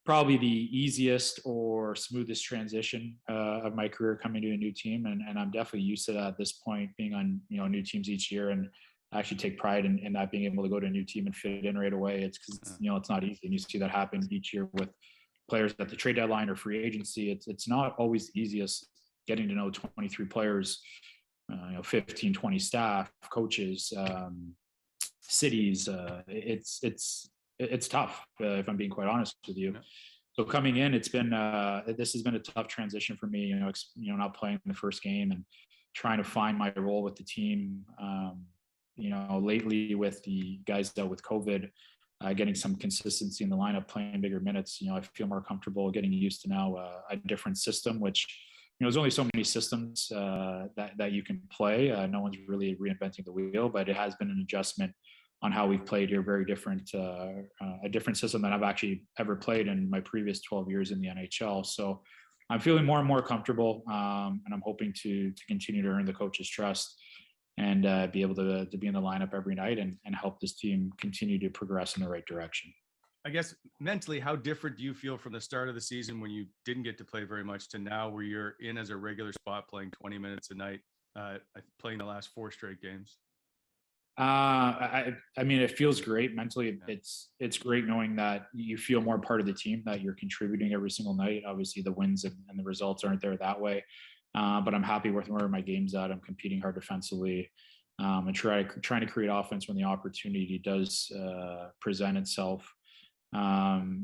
probably the easiest or smoothest transition of my career coming to a new team. And I'm definitely used to that at this point, being on, new teams each year, and I actually take pride in that, being able to go to a new team and fit in right away. It's because, it's not easy. And you see that happen each year with players at the trade deadline or free agency. It's not always the easiest getting to know 23 players, 15, 20 staff, coaches, cities. It's tough, if I'm being quite honest with you. So coming in, this has been a tough transition for me, not playing the first game and trying to find my role with the team. Lately with the guys dealt with COVID, getting some consistency in the lineup, playing bigger minutes. I feel more comfortable getting used to now a different system, which, there's only so many systems that you can play. No one's really reinventing the wheel, but it has been an adjustment on how we've played here. Very different, a different system than I've actually ever played in my previous 12 years in the NHL. So I'm feeling more and more comfortable, and I'm hoping to continue to earn the coach's trust and be able to be in the lineup every night and help this team continue to progress in the right direction. I guess mentally, how different do you feel from the start of the season when you didn't get to play very much to now where you're in as a regular spot playing 20 minutes a night, playing the last 4 straight games? I mean, it feels great mentally. It's great knowing that you feel more part of the team, that you're contributing every single night. Obviously the wins and the results aren't there that way. But I'm happy with where my game's at. I'm competing hard defensively, and trying to create offense when the opportunity does present itself.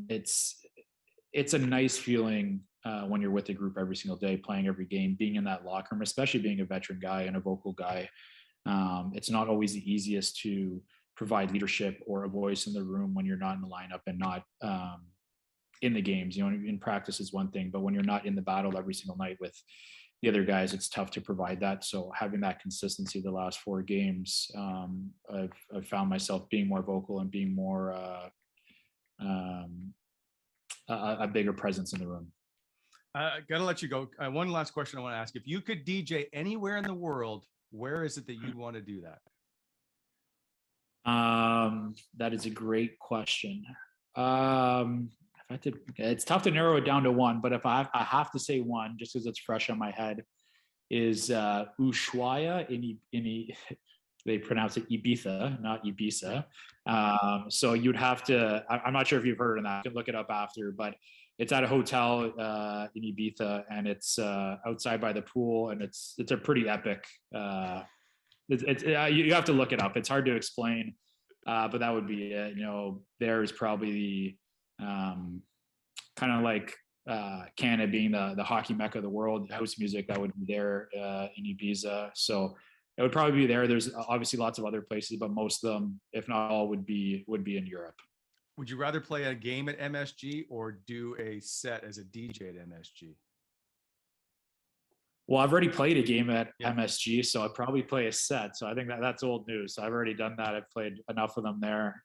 It's a nice feeling when you're with the group every single day, playing every game, being in that locker room, especially being a veteran guy and a vocal guy. It's not always the easiest to provide leadership or a voice in the room when you're not in the lineup and not in the games. In practice is one thing, but when you're not in the battle every single night with the other guys, it's tough to provide that. So having that consistency the last 4 games, I've found myself being more vocal and being more a bigger presence in the room. Gotta let you go. One last question I want to ask. If you could DJ anywhere in the world, where is it that you'd want to do that? That is a great question. It's tough to narrow it down to one, but if I have to say one, just because it's fresh on my head, is Ushuaia in they pronounce it Ibiza, not Ibiza. So you'd have to. I'm not sure if you've heard of that. You can look it up after, but it's at a hotel in Ibiza, and it's outside by the pool, and it's a pretty epic. You have to look it up. It's hard to explain, but that would be it. There is probably kind of like Canada being the hockey mecca of the world, house music that would be there in Ibiza. So it would probably be there. There's obviously lots of other places, but most of them, if not all, would be in Europe. Would you rather play a game at MSG or do a set as a DJ at MSG? Well, I've already played a game at MSG, so I'd probably play a set. So I think that's old news. So I've already done that. I've played enough of them there.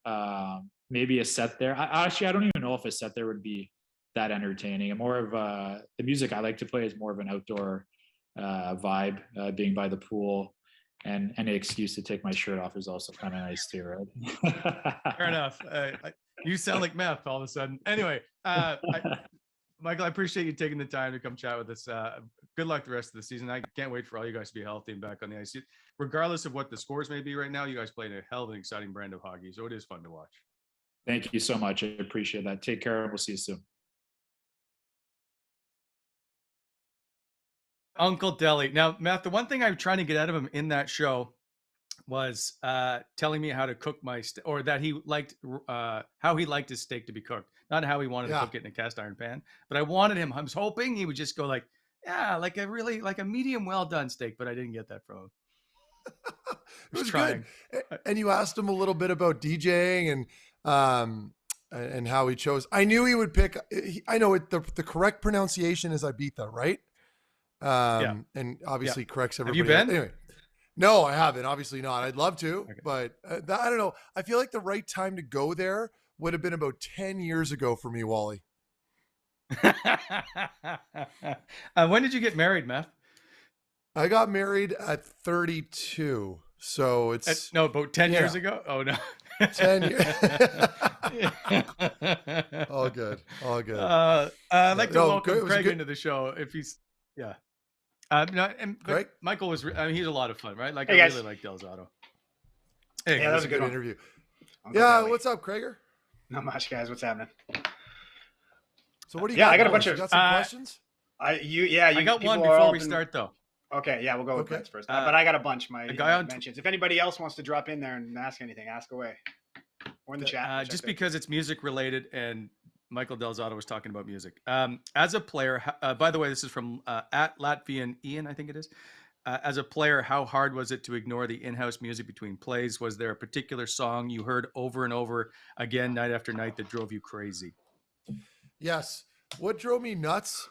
Maybe a set there. I don't even know if a set there would be that entertaining. And more of the music I like to play is more of an outdoor vibe, being by the pool. And any excuse to take my shirt off is also kind of nice too, right? Fair enough. You sound like meth all of a sudden. Anyway, Michael, I appreciate you taking the time to come chat with us. Good luck the rest of the season. I can't wait for all you guys to be healthy and back on the ice. Regardless of what the scores may be right now, you guys play a hell of an exciting brand of hockey, so it is fun to watch. Thank you so much. I appreciate that. Take care. We'll see you soon. Uncle Deli. Now, Matt, the one thing I'm trying to get out of him in that show was telling me how to cook my or that he liked how he liked his steak to be cooked, not how he wanted to cook it in a cast iron pan. But I was hoping he would just go like a medium well done steak, but I didn't get that from him. It was trying. Good. And you asked him a little bit about DJing and how he chose. I knew he would pick. I know the correct pronunciation is Ibiza, right? And obviously corrects everybody. Have you been? Anyway, no, I haven't. Obviously not. I'd love to, but I don't know. I feel like the right time to go there would have been about 10 years ago for me, Wally. When did you get married, Meth? I got married at 32. So it's about 10 years ago. Oh no. 10 years. All good. I'd like to welcome Craig into the show if he's Craig? Michael was he's a lot of fun, right? Like, hey, I really like Del Zotto. Hey, that was a good interview. What's up, Craiger? Not much, guys. What's happening? So what do you got? I got a bunch of some questions. I got one before we start though. Okay, we'll go with Brent's first. But I got a bunch. My mentions. If anybody else wants to drop in there and ask anything, ask away. Or in the chat. Just because it's music related, and Michael Del Zotto was talking about music. As a player, by the way, this is from at Latvian Ian, I think it is. as a player, how hard was it to ignore the in-house music between plays? Was there a particular song you heard over and over again, night after night, that drove you crazy? Yes. What drove me nuts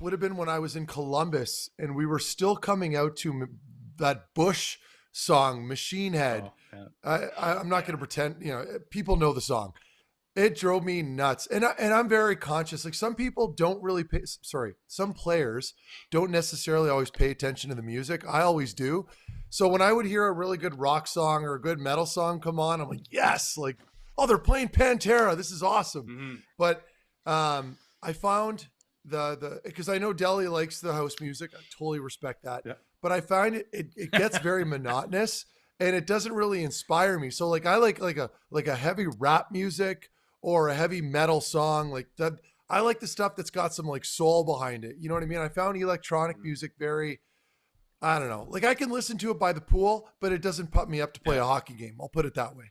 would have been when I was in Columbus and we were still coming out to that Bush song, Machine Head. Oh, yeah. I'm not going to pretend, people know the song. It drove me nuts. And I'm very conscious. Like some people don't really some players don't necessarily always pay attention to the music. I always do. So when I would hear a really good rock song or a good metal song come on, I'm like, yes, like, oh, they're playing Pantera. This is awesome. Mm-hmm. But I found because I know Deli likes the house music. I totally respect that. Yeah. But I find it gets very monotonous and it doesn't really inspire me. So like I like a heavy rap music or a heavy metal song like that. I like the stuff that's got some like soul behind it. You know what I mean? I found electronic music very, I don't know, like I can listen to it by the pool, but it doesn't pump me up to play a hockey game. I'll put it that way.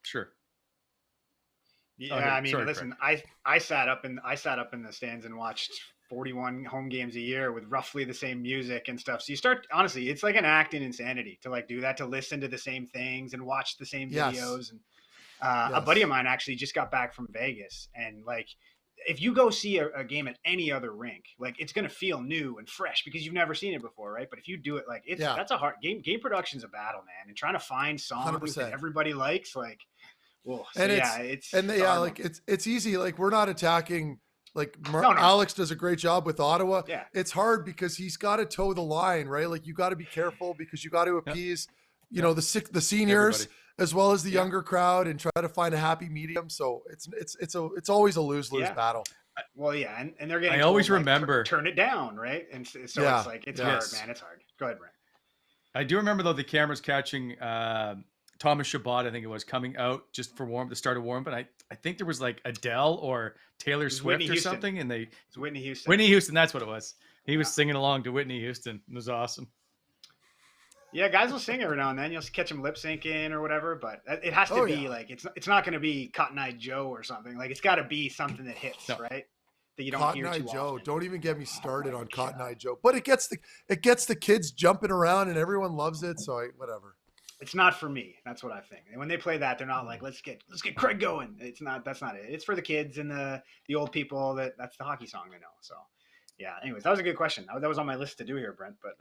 Sure. Yeah, I mean, listen, I sat up in the stands and watched 41 home games a year with roughly the same music and stuff. So you start, honestly, it's like an act in insanity to like do that, to listen to the same things and watch the same videos. And a buddy of mine actually just got back from Vegas, and like, if you go see a game at any other rink, like it's going to feel new and fresh because you've never seen it before. Right. But if you do it, like that's a hard game production's a battle, man. And trying to find songs 100%. That everybody likes, like, well, so it's easy. Like we're not attacking, like Alex does a great job with Ottawa. Yeah. It's hard because he's got to toe the line, right? Like you got to be careful because you got to appease, the seniors as well as the younger crowd and try to find a happy medium. So it's always a lose-lose battle. Well, yeah. And they're getting, I always remember turn it down. Right. And so it's like, it's hard, man. It's hard. Go ahead, Brent. I do remember though, the cameras catching, Thomas Chabot, I think it was, coming out just for the start of warm. But I think there was like Adele or Taylor Swift or something. And it's Whitney Houston. Whitney Houston, that's what it was. He was singing along to Whitney Houston. It was awesome. Yeah, guys will sing every now and then. You'll catch them lip syncing or whatever, but it has to be like, it's not going to be Cotton Eye Joe or something. Like it's got to be something that hits, right? That you don't Cotton hear Eye too Joe. often. Don't even get me started on Cotton Eye Joe. But it gets the kids jumping around and everyone loves it. So whatever. It's not for me. That's what I think. And when they play that, they're not like, let's get Craig going. That's not it. It's for the kids and the old people that's the hockey song they know. So yeah. Anyways, that was a good question. That was on my list to do here, Brent. But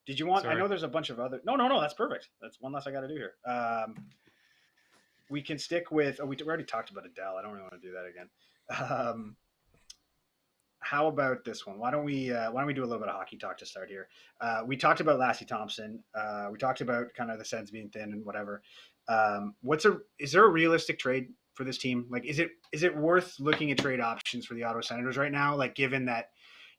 did you want? Sorry. I know there's a bunch of other. No. That's perfect. That's one less I got to do here. We can stick with. We already talked about Adele. I don't really want to do that again. How about this one? Why don't we do a little bit of hockey talk to start here? We talked about Lassie Thompson. We talked about kind of the Sens being thin and whatever. Is there a realistic trade for this team? Like, is it worth looking at trade options for the Ottawa Senators right now? Like, given that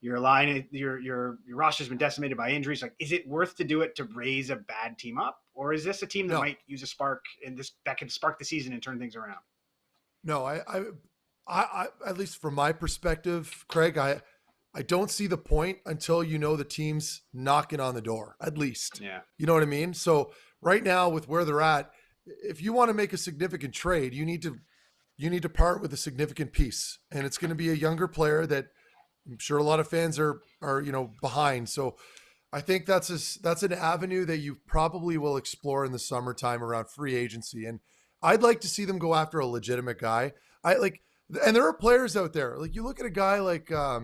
your roster's been decimated by injuries, like, is it worth to do it to raise a bad team up, or is this a team that might use a spark and that can spark the season and turn things around? No, I at least from my perspective, Craig, I don't see the point until the team's knocking on the door, at least. Yeah. You know what I mean? So right now with where they're at, if you want to make a significant trade, you need to part with a significant piece. And it's going to be a younger player that I'm sure a lot of fans are behind. So I think that's an avenue that you probably will explore in the summertime around free agency. And I'd like to see them go after a legitimate guy. And there are players out there. Like you look at a guy like a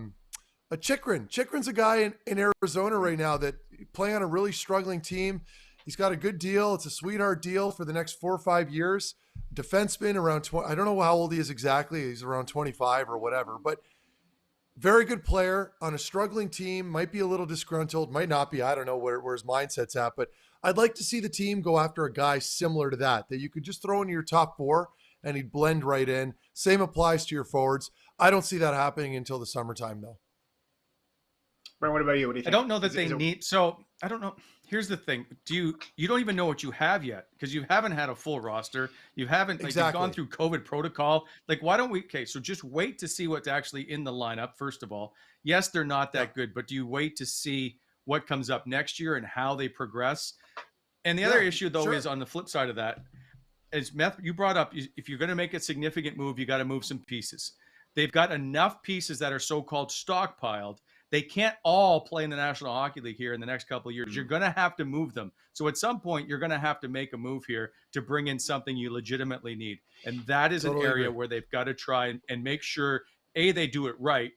Chikrin. Chikrin's a guy in Arizona right now that play on a really struggling team. He's got a good deal. It's a sweetheart deal for the next 4 or 5 years. Defenseman around 20. I don't know how old he is exactly. He's around 25 or whatever, but very good player on a struggling team. Might be a little disgruntled. Might not be. I don't know where his mindset's at, but I'd like to see the team go after a guy similar to that you could just throw into your top 4 and he'd blend right in. Same applies to your forwards. I don't see that happening until the summertime, though. Brent, what about you? What do you think? I don't know that they need. So I don't know. Here's the thing. You don't even know what you have yet because you haven't had a full roster. You haven't you've gone through COVID protocol. Like, why don't we? Okay, so just wait to see what's actually in the lineup. First of all, yes, they're not that good, but do you wait to see what comes up next year and how they progress? And the other issue, though, is on the flip side of that. As you brought up, if you're going to make a significant move, you got to move some pieces. They've got enough pieces that are so-called stockpiled they can't all play in the National Hockey League here in the next couple of years. You're going to have to move them. So at some point, you're going to have to make a move here to bring in something you legitimately need. And that is Totally an area agree. where they've got to try and make sure, A, they do it right,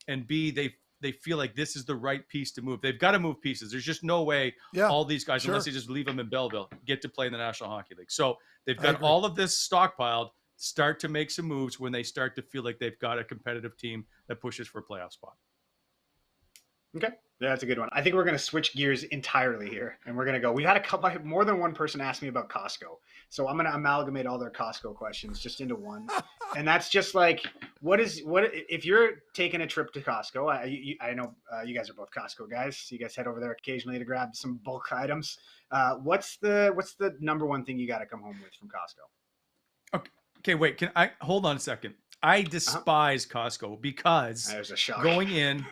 and B, they feel like this is the right piece to move. They've got to move pieces. There's just no way all these guys, unless they just leave them in Belleville, get to play in the National Hockey League. So they've got all of this stockpiled, start to make some moves when they start to feel like they've got a competitive team that pushes for a playoff spot. Okay. Yeah, that's a good one. I think we're going to switch gears entirely here, and we're going to go. We had more than one person ask me about Costco, so I'm going to amalgamate all their Costco questions just into one. And that's just like, what if you're taking a trip to Costco? I know you guys are both Costco guys. You guys head over there occasionally to grab some bulk items. What's the number one thing you got to come home with from Costco? Okay, wait. Can I hold on a second? I despise Costco because there's a shock. Going in.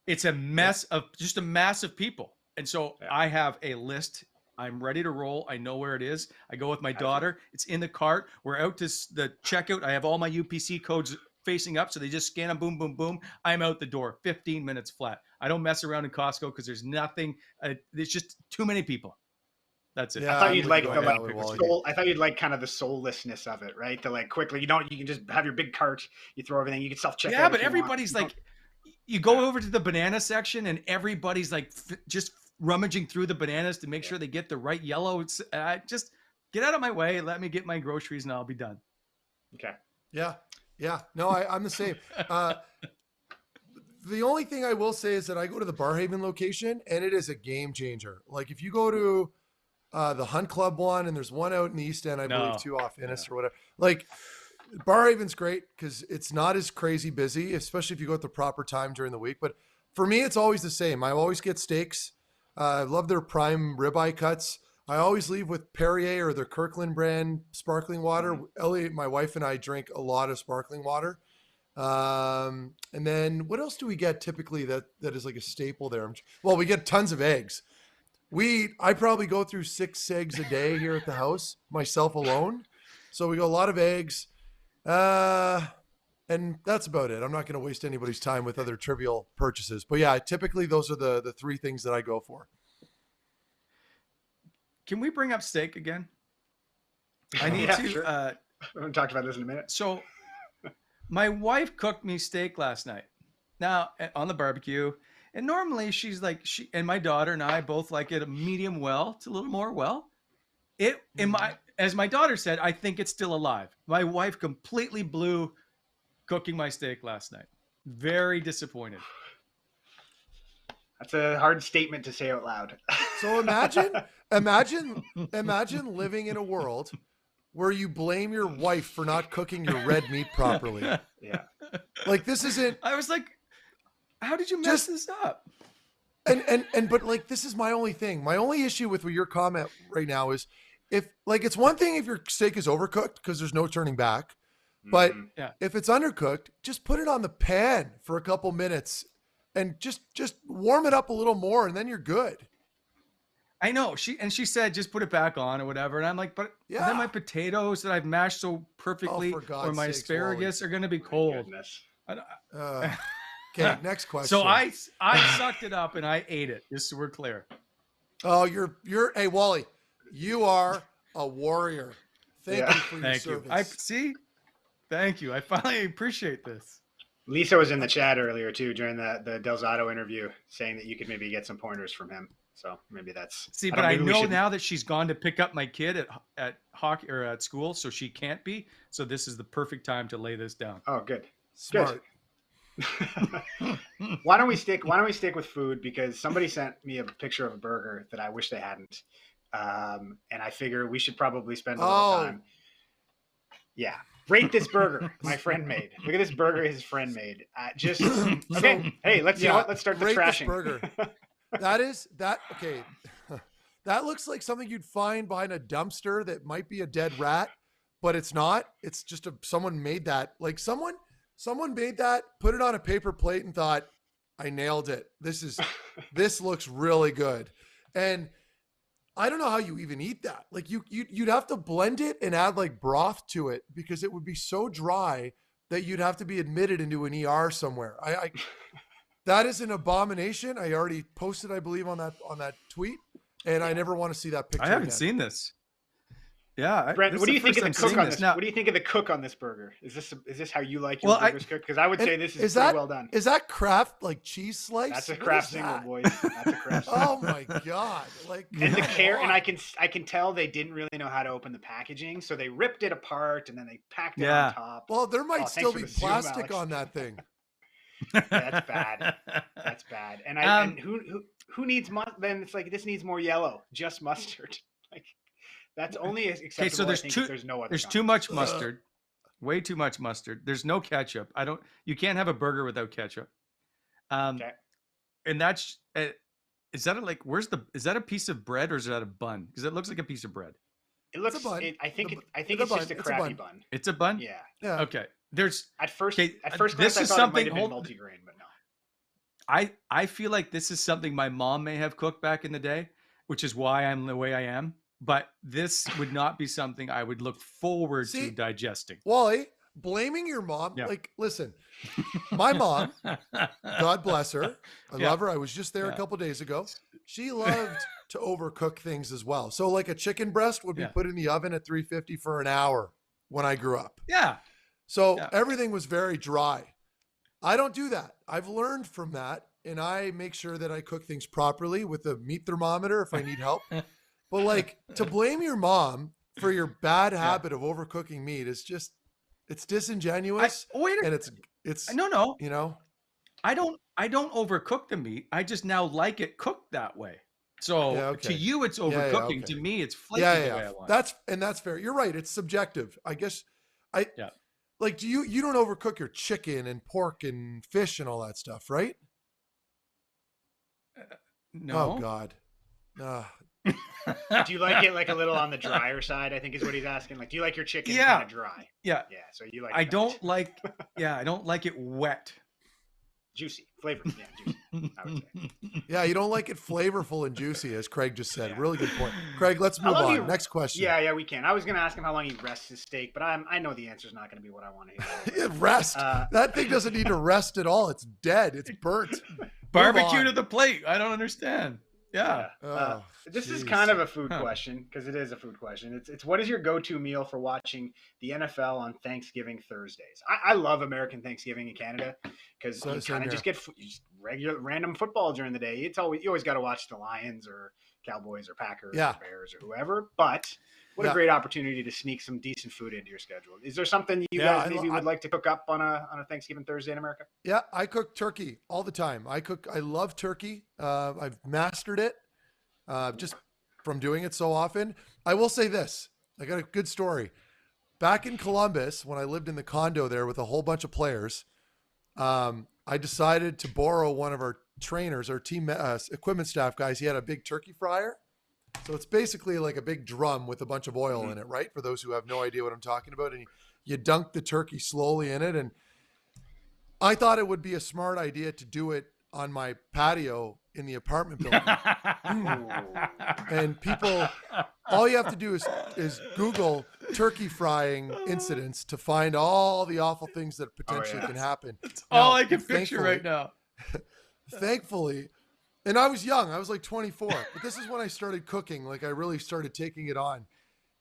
It's a mess of just a mass of people. And so I have a list. I'm ready to roll. I know where it is. I go with my daughter. It's in the cart. We're out to the checkout. I have all my UPC codes facing up. So they just scan them, boom, boom, boom. I'm out the door, 15 minutes flat. I don't mess around in Costco because there's nothing. There's just too many people. That's it. Yeah, I thought you'd like the soul. I thought you'd like kind of the soullessness of it, right? To like quickly, you can just have your big cart. You throw everything. You can self-check. Yeah, but everybody's like, you go over to the banana section and everybody's like just rummaging through the bananas to make sure they get the right yellow. It's just get out of my way. Let me get my groceries and I'll be done. Okay. Yeah. No, I'm the same. The only thing I will say is that I go to the Barhaven location and it is a game changer. Like if you go to the Hunt Club one, and there's one out in the East End, I believe, two off Innis or whatever. Like Barhaven's great because it's not as crazy busy, especially if you go at the proper time during the week. But for me, it's always the same. I always get steaks. I love their prime ribeye cuts. I always leave with Perrier or their Kirkland brand sparkling water. Ellie, my wife, and I drink a lot of sparkling water. And then what else do we get typically that is like a staple there? Well, we get tons of eggs. I probably go through 6 eggs a day here at the house, myself alone. So we got a lot of eggs. And that's about it. I'm not going to waste anybody's time with other trivial purchases. But yeah, typically those are the 3 things that I go for. Can we bring up steak again? I need to. Sure. We haven't talked about this in a minute. So my wife cooked me steak last night. Now on the barbecue. And normally she's like, she and my daughter and I both like it a medium well to a little more well. As my daughter said, I think it's still alive. My wife completely blew cooking my steak last night. Very disappointed. That's a hard statement to say out loud. So imagine living in a world where you blame your wife for not cooking your red meat properly. Yeah. Like this isn't. I was like, how did you mess this up? But like, this is my only thing. My only issue with your comment right now is it's one thing if your steak is overcooked because there's no turning back, but if it's undercooked, just put it on the pan for a couple minutes and just warm it up a little more and then you're good. I know she said, just put it back on or whatever. And I'm like, but then my potatoes that I've mashed so perfectly or my asparagus are going to be cold. Okay, next question. So I sucked it up and I ate it, just so we're clear. Oh, hey, Wally, you are a warrior. Thank you for your service. Thank you. I finally appreciate this. Lisa was in the chat earlier too during the Del Zotto interview saying that you could maybe get some pointers from him. So maybe that's but I know now that she's gone to pick up my kid at hockey or at school, so she can't be. So this is the perfect time to lay this down. Oh, good. Smart. Good. Why don't we stick with food, because somebody sent me a picture of a burger that I wish they hadn't, and I figure we should probably spend a little time. Yeah, rate this burger my friend made. Look at this burger his friend made. Okay. Hey, let's you know what? Let's start the trashing. Burger. Okay. That looks like something you'd find behind a dumpster that might be a dead rat, but it's not. It's just someone made that. Like someone made that, put it on a paper plate and thought, I nailed it. This looks really good. And I don't know how you even eat that. Like you'd have to blend it and add like broth to it because it would be so dry that you'd have to be admitted into an ER somewhere. That is an abomination. I already posted, I believe, on that tweet, and I never want to see that picture. I haven't again. seen this. Yeah, Brent, what do you think of the cook on this? Now, what do you think of the cook on this burger? Is this how you like your burgers cooked? Because I would say this is pretty well done. Is that Kraft like cheese slice? That's a Kraft single, boys. That's a Kraft single. Oh my god! Like, and the care, and I can tell they didn't really know how to open the packaging, so they ripped it apart and then they packed it on top. Well, there might still be plastic on that thing. Yeah, that's bad. That's bad. And who needs then it's like this needs more yellow, just mustard. Like that's only acceptable. Okay, so there's no other. There's too much mustard. Way too much mustard. There's no ketchup. You can't have a burger without ketchup. Okay. And that's is that a piece of bread or is that a bun? Because it looks like a piece of bread. It looks. I think it's just a crappy bun. It's a bun. Yeah. Okay. There's at first this glance, is I thought something it might have been multigrain, but no. I feel like this is something my mom may have cooked back in the day, which is why I'm the way I am. But this would not be something I would look forward to digesting. Wally, blaming your mom. Yeah. Like, listen, my mom, God bless her. I love her. I was just there a couple days ago. She loved to overcook things as well. So like a chicken breast would be put in the oven at 350 for an hour when I grew up. Yeah. So everything was very dry. I don't do that. I've learned from that, and I make sure that I cook things properly with a meat thermometer if I need help. But like to blame your mom for your bad habit of overcooking meat is just, it's disingenuous. And it's no. You know, I don't overcook the meat. I just now like it cooked that way. So to you, it's overcooking. To me, it's flaky the way I want. That's fair. You're right. It's subjective. I guess like, you don't overcook your chicken and pork and fish and all that stuff, right? No. Oh God. Do you like it like a little on the drier side? I think is what he's asking. Like, do you like your chicken kind of dry? Yeah. Yeah. So you like. I don't like it wet. Juicy, flavored. Yeah, juicy. I would say. Yeah, you don't like it flavorful and juicy, as Craig just said. Really good point. Craig, let's move on. Next question. Yeah, we can. I was going to ask him how long he rests his steak, but I know the answer is not going to be what I want to hear. Rest. That thing doesn't need to rest at all. It's dead. It's burnt. Barbecue to the plate. I don't understand. Yeah. This is kind of a food question because it is a food question. It's what is your go-to meal for watching the NFL on Thanksgiving Thursdays? I love American Thanksgiving in Canada because you kind of just get regular random football during the day. You always got to watch the Lions or Cowboys or Packers or Bears or whoever. But what a great opportunity to sneak some decent food into your schedule. Is there something you guys maybe would like to cook up on a Thanksgiving Thursday in America? Yeah, I cook turkey all the time. I love turkey. I've mastered it just from doing it so often. I will say this. I got a good story. Back in Columbus, when I lived in the condo there with a whole bunch of players, I decided to borrow one of our trainers, our team equipment staff guys. He had a big turkey fryer. So it's basically like a big drum with a bunch of oil in it, right? For those who have no idea what I'm talking about. And you dunk the turkey slowly in it. And I thought it would be a smart idea to do it on my patio in the apartment building. And people, all you have to do is Google turkey frying incidents to find all the awful things that potentially can happen. That's all I can picture right now. Thankfully, and I was young. I was like 24. But this is when I started cooking. Like I really started taking it on.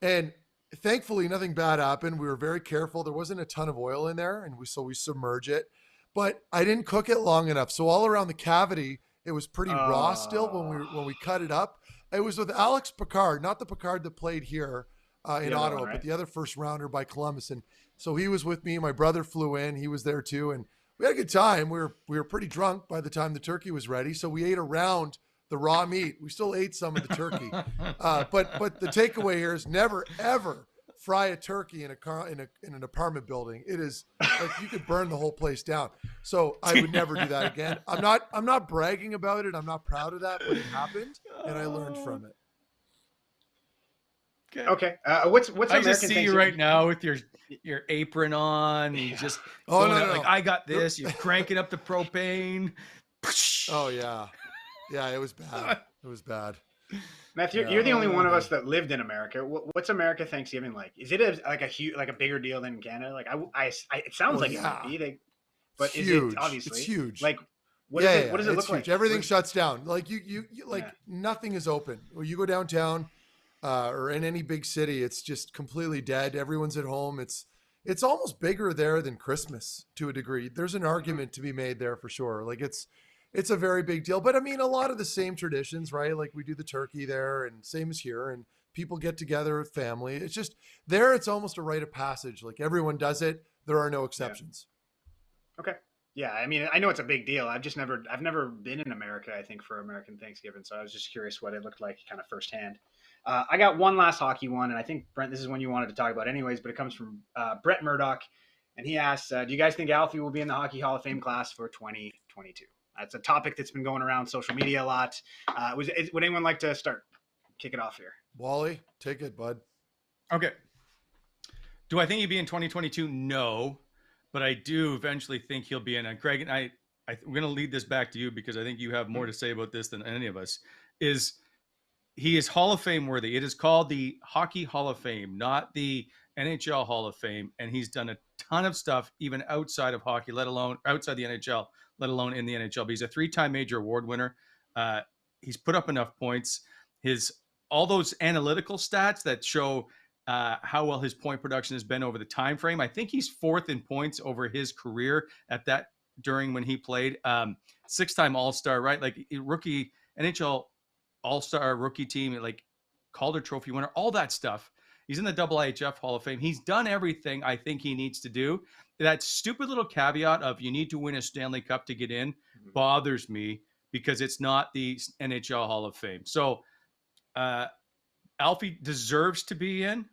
And thankfully, nothing bad happened. We were very careful. There wasn't a ton of oil in there. And we submerge it. But I didn't cook it long enough. So all around the cavity, it was pretty raw still when we cut it up. It was with Alex Picard, not the Picard that played here in Ottawa, but the other first rounder by Columbus. And so he was with me. My brother flew in. He was there too. And we had a good time. We were pretty drunk by the time the turkey was ready. So we ate around the raw meat. We still ate some of the turkey. But the takeaway here is never, ever fry a turkey in an apartment building. It is like you could burn the whole place down. So I would never do that again. I'm not bragging about it. I'm not proud of that, but it happened and I learned from it. Okay. What's I just see you right now with your apron on. You just like I got this. You're cranking up the propane. Oh yeah, it was bad. It was bad. Matthew, you're the only one of us that lived in America. What's America Thanksgiving like? Is it a bigger deal than Canada? Like it sounds like it might be. But it's is huge. it obviously? It's huge. Like What does it look huge. like? Everything shuts down. Like you like nothing is open. When you go downtown or in any big city, it's just completely dead. Everyone's at home. It's almost bigger there than Christmas to a degree. There's an argument to be made there for sure. Like it's a very big deal. But I mean, a lot of the same traditions, right? Like we do the turkey there, and same as here, and people get together with family. It's just there. It's almost a rite of passage. Like everyone does it. There are no exceptions. Okay. Yeah, I mean, I know it's a big deal. I've never been in America, I think, for American Thanksgiving. So I was just curious what it looked like kind of firsthand. I got one last hockey one, and I think, Brent, this is one you wanted to talk about anyways, but it comes from Brett Murdoch. And he asks, do you guys think Alfie will be in the Hockey Hall of Fame class for 2022? That's a topic that's been going around social media a lot. Would anyone like to start? Kick it off here. Wally, take it, bud. Okay. Do I think he'd be in 2022? No. But I do eventually think he'll be in. And Greg, and I'm going to lead this back to you because I think you have more to say about this than any of us. He is Hall of Fame worthy. It is called the Hockey Hall of Fame, not the NHL Hall of Fame. And he's done a ton of stuff, even outside of hockey, let alone outside the NHL, let alone in the NHL. But he's a 3-time major award winner. He's put up enough points. All those analytical stats that show how well his point production has been over the time frame. I think he's 4th in points over his career at that during when he played. 6-time All-Star, right? Like rookie NHL All-Star rookie team, like Calder Trophy winner, all that stuff. He's in the IIHF Hall of Fame. He's done everything I think he needs to do. That stupid little caveat of you need to win a Stanley Cup to get in bothers me because it's not the NHL Hall of Fame. So Alfie deserves to be in.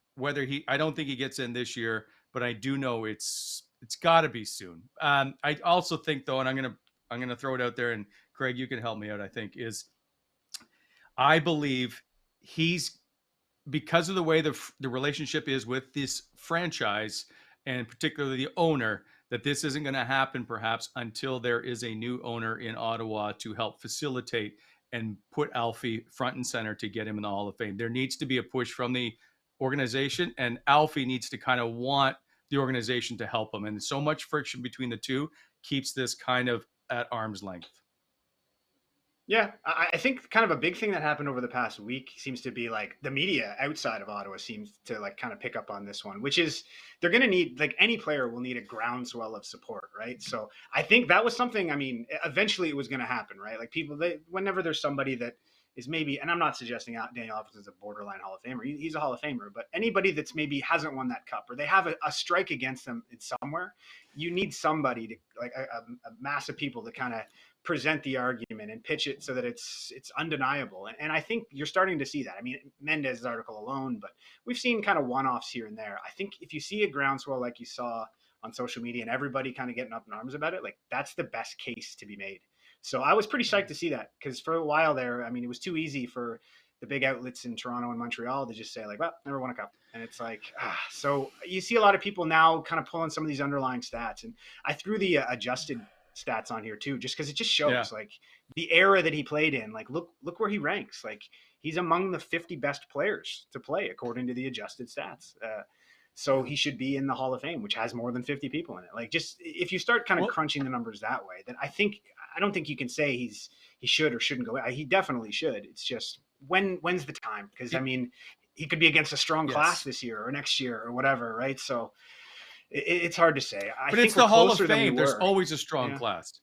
I don't think he gets in this year, but I do know it's got to be soon. I also think though, and I'm gonna throw it out there, and Craig, you can help me out. I believe he's, because of the way the relationship is with this franchise and particularly the owner, that this isn't going to happen perhaps until there is a new owner in Ottawa to help facilitate and put Alfie front and center to get him in the Hall of Fame. There needs to be a push from the organization, and Alfie needs to kind of want the organization to help him. And so much friction between the two keeps this kind of at arm's length. Yeah, I think kind of a big thing that happened over the past week seems to be like the media outside of Ottawa seems to like kind of pick up on this one, which is they're going to need, like any player will need a groundswell of support, right? So I think that was something, I mean, eventually it was going to happen, right? Like whenever there's somebody that is maybe, and I'm not suggesting Daniel Alfredsson is a borderline Hall of Famer. He's a Hall of Famer, but anybody that's maybe hasn't won that cup or they have a strike against them in somewhere, you need somebody to like a mass of people to kind of present the argument and pitch it so that it's undeniable. And I think you're starting to see that. I mean, Mendez's article alone, but we've seen kind of one-offs here and there. I think if you see a groundswell like you saw on social media and everybody kind of getting up in arms about it, like that's the best case to be made. So I was pretty psyched to see that because for a while there, I mean, it was too easy for the big outlets in Toronto and Montreal to just say like, well, never won a cup. And it's like, so you see a lot of people now kind of pulling some of these underlying stats. And I threw the adjusted stats on here too, just because it just shows like the era that he played in. Like, look where he ranks. Like he's among the 50 best players to play according to the adjusted stats. So he should be in the Hall of Fame, which has more than 50 people in it. Like, just if you start kind of crunching the numbers that way, then I don't think you can say he should or shouldn't go. He definitely should. It's just when's the time? Because I mean, he could be against a strong class this year or next year or whatever, right? So it's hard to say. But it's the Hall of Fame. There's always a strong class.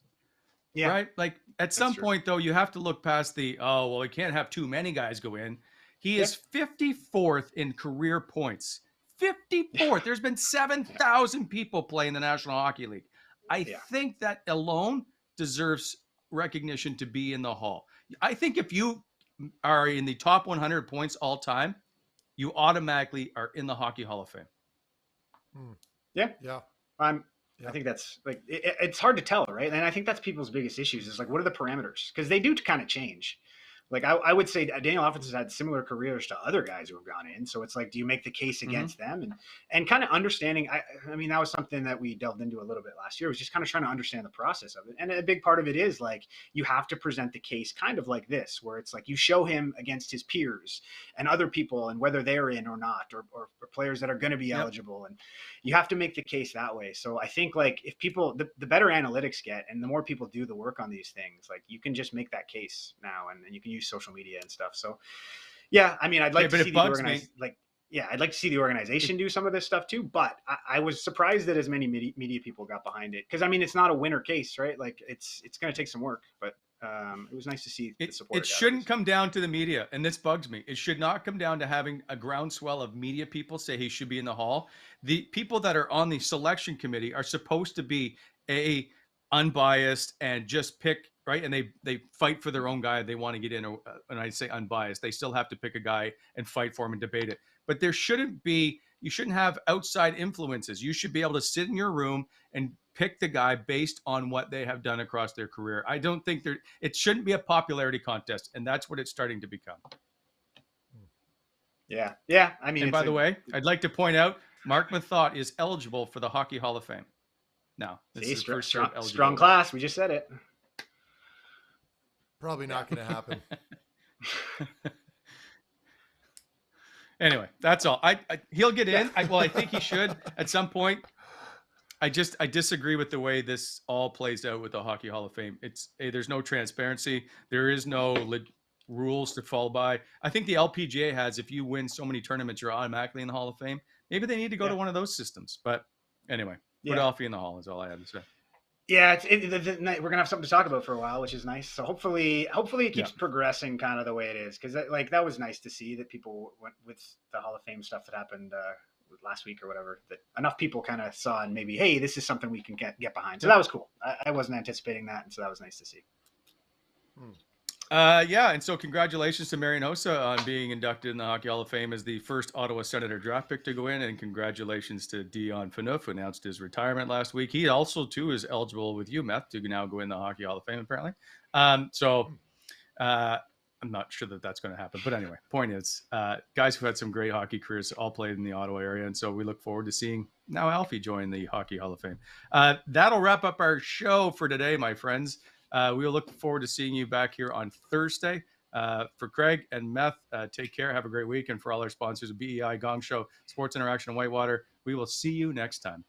Yeah. Right? Like at some point, though, you have to look past we can't have too many guys go in. He is 54th in career points. 54th. There's been 7,000 people play in the National Hockey League. I think that alone deserves recognition to be in the Hall. I think if you are in the top 100 points all time, you automatically are in the Hockey Hall of Fame. Yeah. I think that's like, it's hard to tell, right? And I think that's people's biggest issues is like, what are the parameters? Because they do kind of change. Like I would say Daniel Alfredson has had similar careers to other guys who have gone in. So it's like, do you make the case against them? And kind of understanding, I mean, that was something that we delved into a little bit last year, was just kind of trying to understand the process of it. And a big part of it is like, you have to present the case kind of like this, where it's like you show him against his peers and other people and whether they're in or not, or players that are going to be eligible. And you have to make the case that way. So I think like if people, the better analytics get and the more people do the work on these things, like you can just make that case now, and you can use social media and stuff. So yeah, I mean, I'd like to see the organized, like, yeah, I'd like to see the organization do some of this stuff too, but I was surprised that as many media people got behind it. Cause I mean, it's not a winner case, right? Like it's going to take some work, but it was nice to see the support. It shouldn't come down to the media. And this bugs me. It should not come down to having a groundswell of media people say he should be in the Hall. The people that are on the selection committee are supposed to be unbiased and just pick, right? And they fight for their own guy. They want to get in, and I say unbiased. They still have to pick a guy and fight for him and debate it. But you shouldn't have outside influences. You should be able to sit in your room and pick the guy based on what they have done across their career. I don't think it shouldn't be a popularity contest, and that's what it's starting to become. Yeah. Yeah. I mean, and by the way, I'd like to point out Mark Methot is eligible for the Hockey Hall of Fame. Now, this is strong class. We just said it. Probably not going to happen. Anyway, that's all. He'll get in. I think he should at some point. I disagree with the way this all plays out with the Hockey Hall of Fame. There's no transparency. There is no rules to follow by. I think the LPGA has, if you win so many tournaments, you're automatically in the Hall of Fame. Maybe they need to go to one of those systems. But anyway, put Alfie in the Hall is all I have to say. Yeah, we're gonna have something to talk about for a while, which is nice. So hopefully it keeps progressing kind of the way it is, because that was nice to see that people went with the Hall of Fame stuff that happened last week or whatever. That enough people kind of saw and maybe, hey, this is something we can get behind. So that was cool. I wasn't anticipating that, and so that was nice to see. And so congratulations to Marian Hossa on being inducted in the Hockey Hall of Fame as the first Ottawa Senator draft pick to go in, and congratulations to Dion Phaneuf, who announced his retirement last week. He also too is eligible with you, Meth, to now go in the Hockey Hall of Fame apparently. I'm not sure that's going to happen, but anyway, point is, guys who had some great hockey careers all played in the Ottawa area, and so we look forward to seeing now Alfie join the Hockey Hall of Fame. That'll wrap up our show for today, my friends. We will look forward to seeing you back here on Thursday. For Craig and Meth, take care. Have a great week. And for all our sponsors, BEI, Gong Show, Sports Interaction, and Whitewater, we will see you next time.